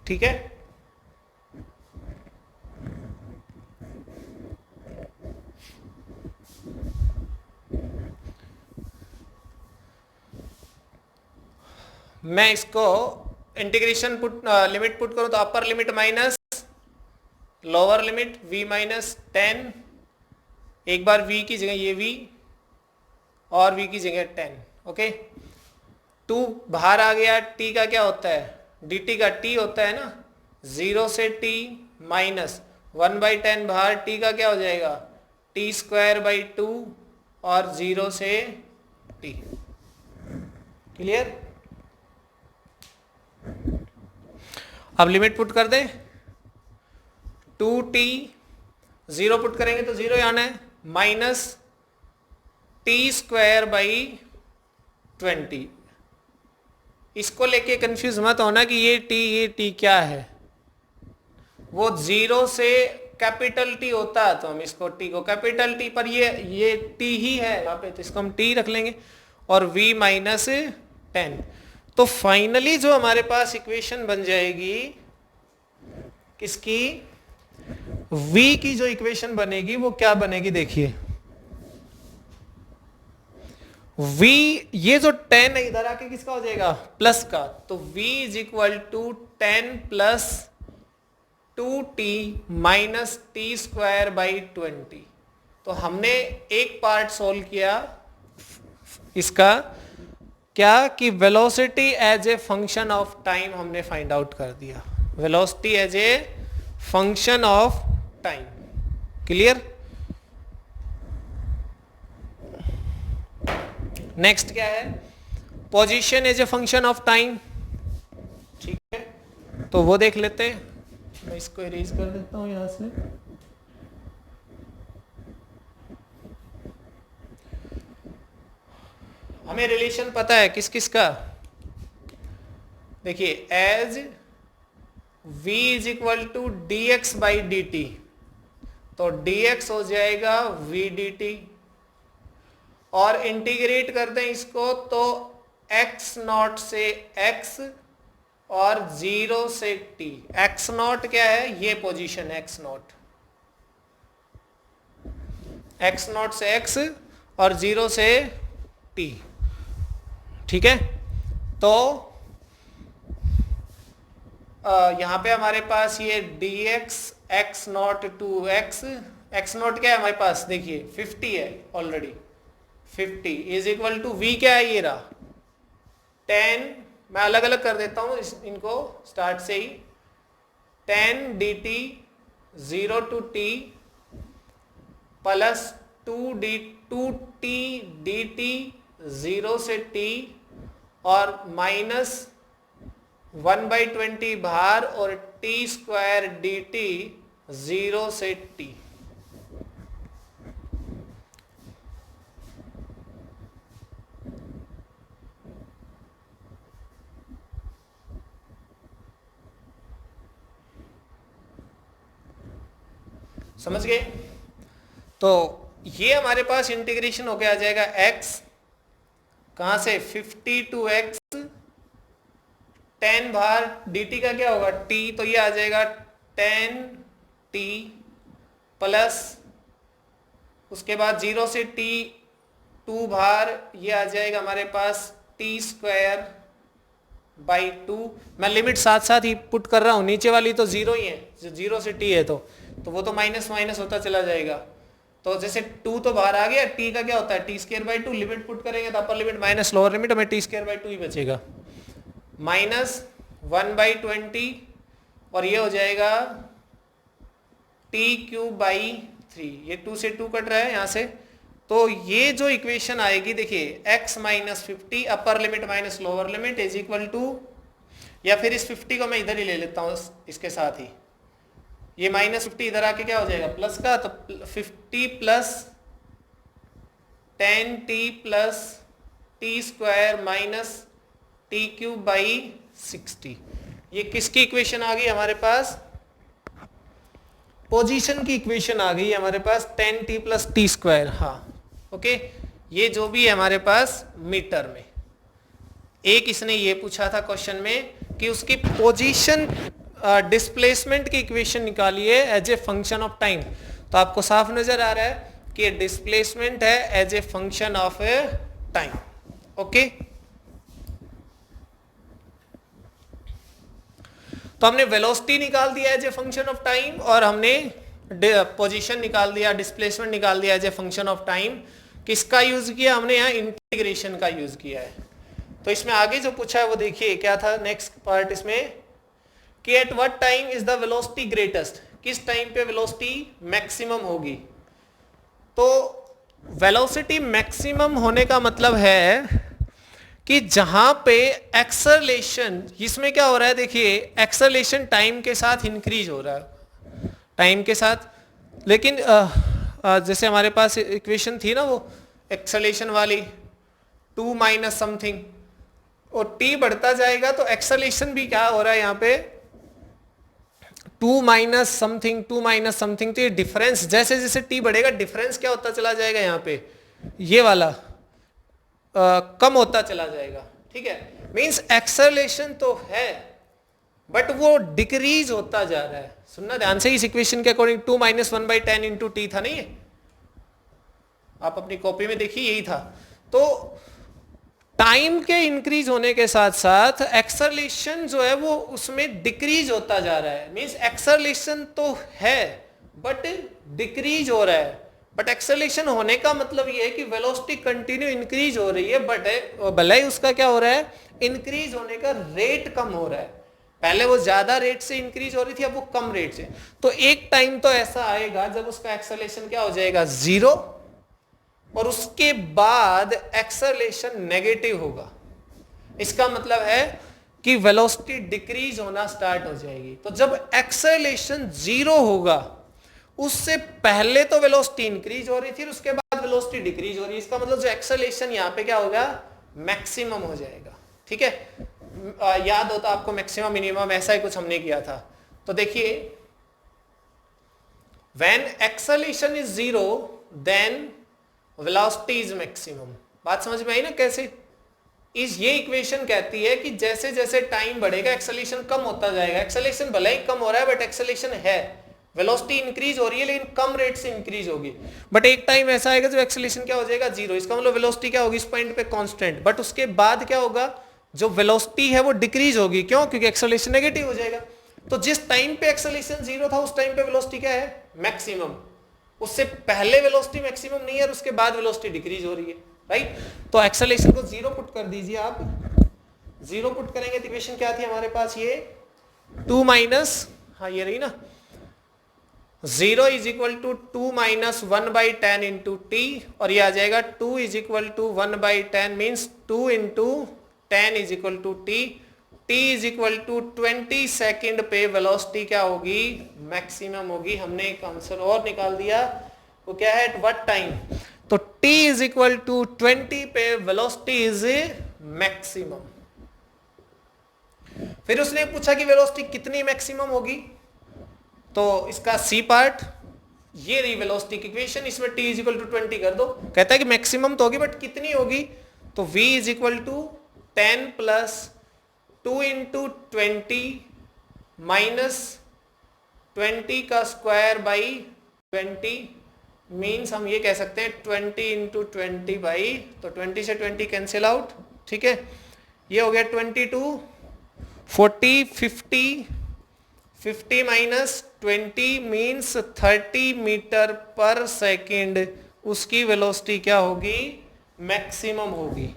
ठीक है, मैं इसको इंटीग्रेशन लिमिट पुट करूं तो अपर limit minus lower limit v minus 10, एक बार v की जगह ये v और v की जगह 10। ओके, 2 बाहर आ गया, t का क्या होता है, dt का t होता है ना, 0 से t माइनस 1/10 बाहर, t का क्या हो जाएगा t²/2 और 0 से t। क्लियर। अब लिमिट पुट कर दें, 2t 0 पुट करेंगे तो 0 आना है, माइनस t²/20। इसको लेके कंफ्यूज मत होना कि ये t क्या है, वो 0 से कैपिटल T होता है तो हम इसको t को कैपिटल T, पर ये t ही है यहाँ पे, तो इसको हम t रख लेंगे, और v माइनस 10। तो फाइनली जो हमारे पास इक्वेशन बन जाएगी किसकी, v की जो इक्वेशन बनेगी वो क्या बनेगी, देखिए v, ये जो 10 है इधर आके किसका हो जाएगा, प्लस का, तो v is equal to 10 plus 2t minus t²/20। तो हमने एक पार्ट सोल्व किया इसका, क्या कि velocity as a function of time हमने फाइंड आउट कर दिया, velocity as a function of time. Clear. Next क्या है, position as a function of time. ठीक है, तो वो देख लेते हैं, मैं इसको इरेज कर देता हूं यहां से। हमें रिलेशन पता है किस किस का, देखिए as v is equal to dx/dt, तो dx हो जाएगा v dt, और इंटीग्रेट कर दें इसको तो x0 से x और 0 से t। x0 क्या है, ये पोजीशन x0 से x और 0 से t। ठीक है, तो यहां पे हमारे पास ये dx x0 to x, x0 क्या है हमारे पास, देखिए 50 है already, 50 is equal to v क्या है, ये रहा 10, मैं अलग अलग कर देता हूं इनको स्टार्ट से ही, 10 dt 0 to t plus 2t dt 0 से t और माइनस 1/20 बाहर और t² dt 0 से t। समझ गए। तो ये हमारे पास इंटीग्रेशन होके आ जाएगा x कहां से 50 to x 10 बाहर dt का क्या होगा t, तो ये आ जाएगा 10t प्लस उसके बाद 0 से t 2 बाहर ये आ जाएगा हमारे पास t²/2। मैं लिमिट साथ साथ ही पुट कर रहा हूं, नीचे वाली तो 0 ही है, 0 से t है तो वो तो माइनस माइनस होता चला जाएगा, तो जैसे 2 तो बाहर आ गया, t का क्या होता है t²/2, लिमिट पुट करेंगे तो अपर लिमिट माइनस लोअर लिमिट, हमें t²/2 ही बचेगा, -1/20 और ये हो जाएगा t³/3, ये 2 से 2 कट रहा है यहाँ से, तो ये जो इक्वेशन आएगी देखिए x - 50 upper limit minus lower limit is equal to, या फिर इस 50 को मैं इधर ही ले लेता हूँ इसके साथ ही, ये -50 इधर आके क्या हो जाएगा प्लस का, तो 50 + 10t + t² - t³/60, ये किसकी इक्वेशन आ गई हमारे पास, पोजीशन की इक्वेशन आ गई हमारे पास, 10t + t²। हाँ ओके, ये जो भी है हमारे पास मीटर में। एक इसने ये पूछा था क्वेश्चन में कि उसकी पोजीशन डिस्प्लेसमेंट की इक्वेशन निकालिए as a function of time, तो आपको साफ नजर आ रहा है कि डिस्प्लेसमेंट है as a function of time. Okay, तो हमने वेलोसिटी निकाल दिया as a function of time और हमने पोजीशन निकाल दिया, डिस्प्लेसमेंट निकाल दिया as a function of time. किसका यूज किया हमने, यहाँ इंटीग्रेशन का यूज किया है। तो इसमें आगे जो पूछा है वो देखिए क्या था नेक्स्ट पार्ट इसमें, कि eight what time is the velocity greatest, किस टाइम पे वेलोसिटी मैक्सिमम होगी। तो वेलोसिटी मैक्सिमम होने का मतलब है कि जहां पे एक्सेलरेशन, इसमें क्या हो रहा है देखिए, एक्सेलरेशन टाइम के साथ इंक्रीज हो रहा है, टाइम के साथ, लेकिन जैसे हमारे पास इक्वेशन थी ना वो एक्सेलरेशन वाली 2 माइनस समथिंग, और t बढ़ता जाएगा तो एक्सेलरेशन भी क्या हो रहा है यहाँ पे 2 माइनस समथिंग, तो ये डिफरेंस जैसे जैसे t बढ़ेगा डिफरेंस क्या होता चला जाएगा यहाँ पे, ये वाला कम होता चला जाएगा। ठीक है, मींस एक्सेलरेशन तो है बट वो डिक्रीज होता जा रहा है। सुनना ध्यान से, इस इक्वेशन के अकॉर्डिंग 2 - 1/10 × t था नहीं, आप अपनी कॉपी में देखिए यही था। तो टाइम के इंक्रीज होने के साथ साथ एक्सेलरेशन जो है वो उसमें डिक्रीज होता जा रहा है, मींस एक्सेलरेशन तो है बट डिक्रीज हो रहा है। बट एक्सेलरेशन होने का मतलब ये है कि वेलोसिटी कंटिन्यू इंक्रीज हो रही है, बट भले ही उसका क्या हो रहा है, इंक्रीज होने का रेट कम हो रहा है। पहले वो ज्यादा रेट से इंक्रीज हो रही थी, अब वो कम रेट से। तो एक टाइम तो ऐसा आएगा जब उसका एक्सेलरेशन क्या हो जाएगा 0, और उसके बाद एक्सेलरेशन नेगेटिव होगा। इसका मतलब है कि वेलोसिटी डिक्रीज होना स्टार्ट हो जाएगी। तो जब एक्सेलरेशन 0 होगा, उससे पहले तो वेलोसिटी इंक्रीज हो रही थी, उसके बाद वेलोसिटी डिक्रीज हो रही है। इसका मतलब जो एक्सेलरेशन यहाँ पे क्या होगा, मैक्सिमम हो जाएगा। ठीक है, याद होता आपको मैक्सिमम मिनिमम ऐसा ही कुछ हमने किया था। तो देखिए, when acceleration is 0 then velocity is maximum. बात समझ में आई ना कैसे? ये इक्वेशन कहती है कि जैसे जैसे टाइम बढ़ेगा एक्सेलरेशन कम होता जाएगा। एक्सेलरेशन भले ही कम हो रहा है बट एक्सेलरेशन है, वेलोसिटी इंक्रीज हो रही है लेकिन कम रेट से इंक्रीज होगी। बट एक टाइम ऐसा आएगा जब एक्सेलरेशन क्या हो जाएगा 0। इसका मतलब वेलोसिटी क्या होगी इस पॉइंट पे कांस्टेंट, बट उसके बाद क्या होगा, जो वेलोसिटी है वो डिक्रीज होगी। क्यों? क्योंकि एक्सेलरेशन नेगेटिव हो जाएगा। तो जिस टाइम पे एक्सेलरेशन 0 था उस टाइम पे वेलोसिटी क्या है, मैक्सिमम। उससे पहले वेलोसिटी मैक्सिमम नहीं है और उसके बाद वेलोसिटी डिक्रीज हो रही है, राइट। तो एक्सेलरेशन को 0 पुट कर दीजिए आप। 0 पुट करेंगे तो इक्वेशन क्या थी हमारे पास, ये 2 माइनस, हाँ ये रही ना, 0 is equal to 2 minus 1/10 into t, और ये आ जाएगा 2 is equal to 1/10 means 2 into 10 is equal to t. T is equal to 20 second पे वेलोसिटी क्या होगी, मैक्सिमम होगी। हमने एक आंसर और निकाल दिया, वो क्या है, एट व्हाट टाइम। तो t इज इक्वल टू 20 पे वेलोसिटी इज मैक्सिमम। फिर उसने पूछा कि वेलोसिटी कितनी मैक्सिमम होगी, तो इसका सी पार्ट ये रही वेलोसिटी की इक्वेशन, इसमें t इज इक्वल टू 20 कर दो। कहता है कि मैक्सिमम तो होगी बट कितनी होगी, तो v is equal to 10 plus 2 into 20 minus 20 का स्क्वायर बाई 20 मीन्स हम ये कह सकते हैं 20 इंटू 20 बाई, तो 20 से 20 कैंसिल आउट। ठीक है, ये हो गया 22, 40, 50 माइनस 20 मीन्स 30 मीटर पर सेकेंड, उसकी वेलोसिटी क्या होगी, मैक्सिमम होगी।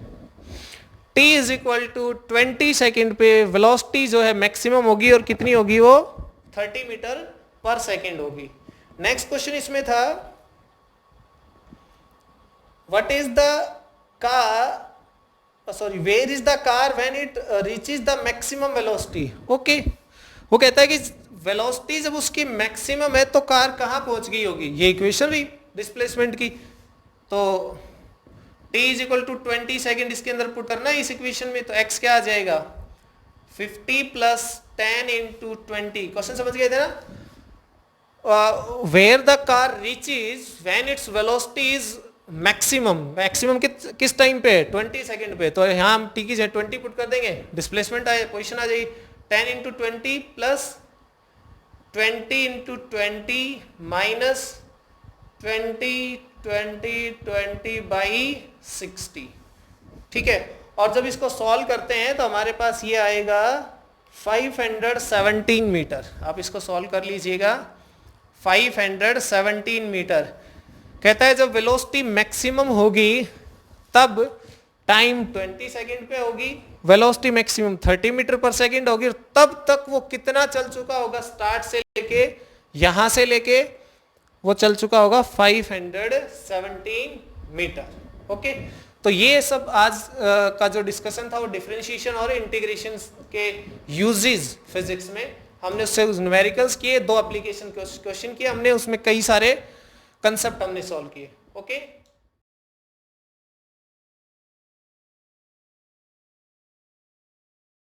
t is equal to 20 second पे वेलोसिटी जो है मैक्सिमम होगी, और कितनी होगी वो, 30 मीटर पर सेकेंड होगी। नेक्स्ट क्वेश्चन इसमें था, what is the car, sorry, where is the car when it reaches the maximum velocity. Okay, वो कहता है कि वेलोसिटी जब उसकी मैक्सिमम है तो कार कहां पहुंच गई होगी, ये इक्वेशन भी डिस्प्लेसमेंट की। तो t is equal to 20 second इसके अंदर पुट करना है इस इक्वेशन में, तो x क्या आ जाएगा, 50 प्लस 10 इंटू 20। क्वेश्चन समझ गए थे ना, where the car reaches when its velocity is maximum, maximum किस टाइम पे, 20 सेकेंड पे। तो यहाँ हम t की जगह 20 पुट कर देंगे, डिस्प्लेसमेंट आए, पोजिशन आ जाएगी 10 into 20 plus 20 into 20 minus 20 by 60। ठीक है, और जब इसको सॉल्व करते हैं तो हमारे पास ये आएगा 517 मीटर। आप इसको सॉल्व कर लीजिएगा, 517 मीटर। कहता है जब वेलोसिटी मैक्सिमम होगी तब टाइम 20 सेकेंड पे होगी, वेलोसिटी मैक्सिमम 30 मीटर पर सेकेंड होगी, और तब तक वो कितना चल चुका होगा, स्टार्ट से लेके यहां से लेके वो चल चुका होगा 517 मीटर। ओके, तो ये सब आज का जो डिस्कशन था वो डिफरेंशिएशन और इंटीग्रेशन के यूजेस फिजिक्स में, हमने उससे न्यूमेरिकल्स किए, 2 एप्लीकेशन क्वेश्चन किए हमने, उसमें कई सारे कंसेप्ट हमने सॉल्व किए। ओके।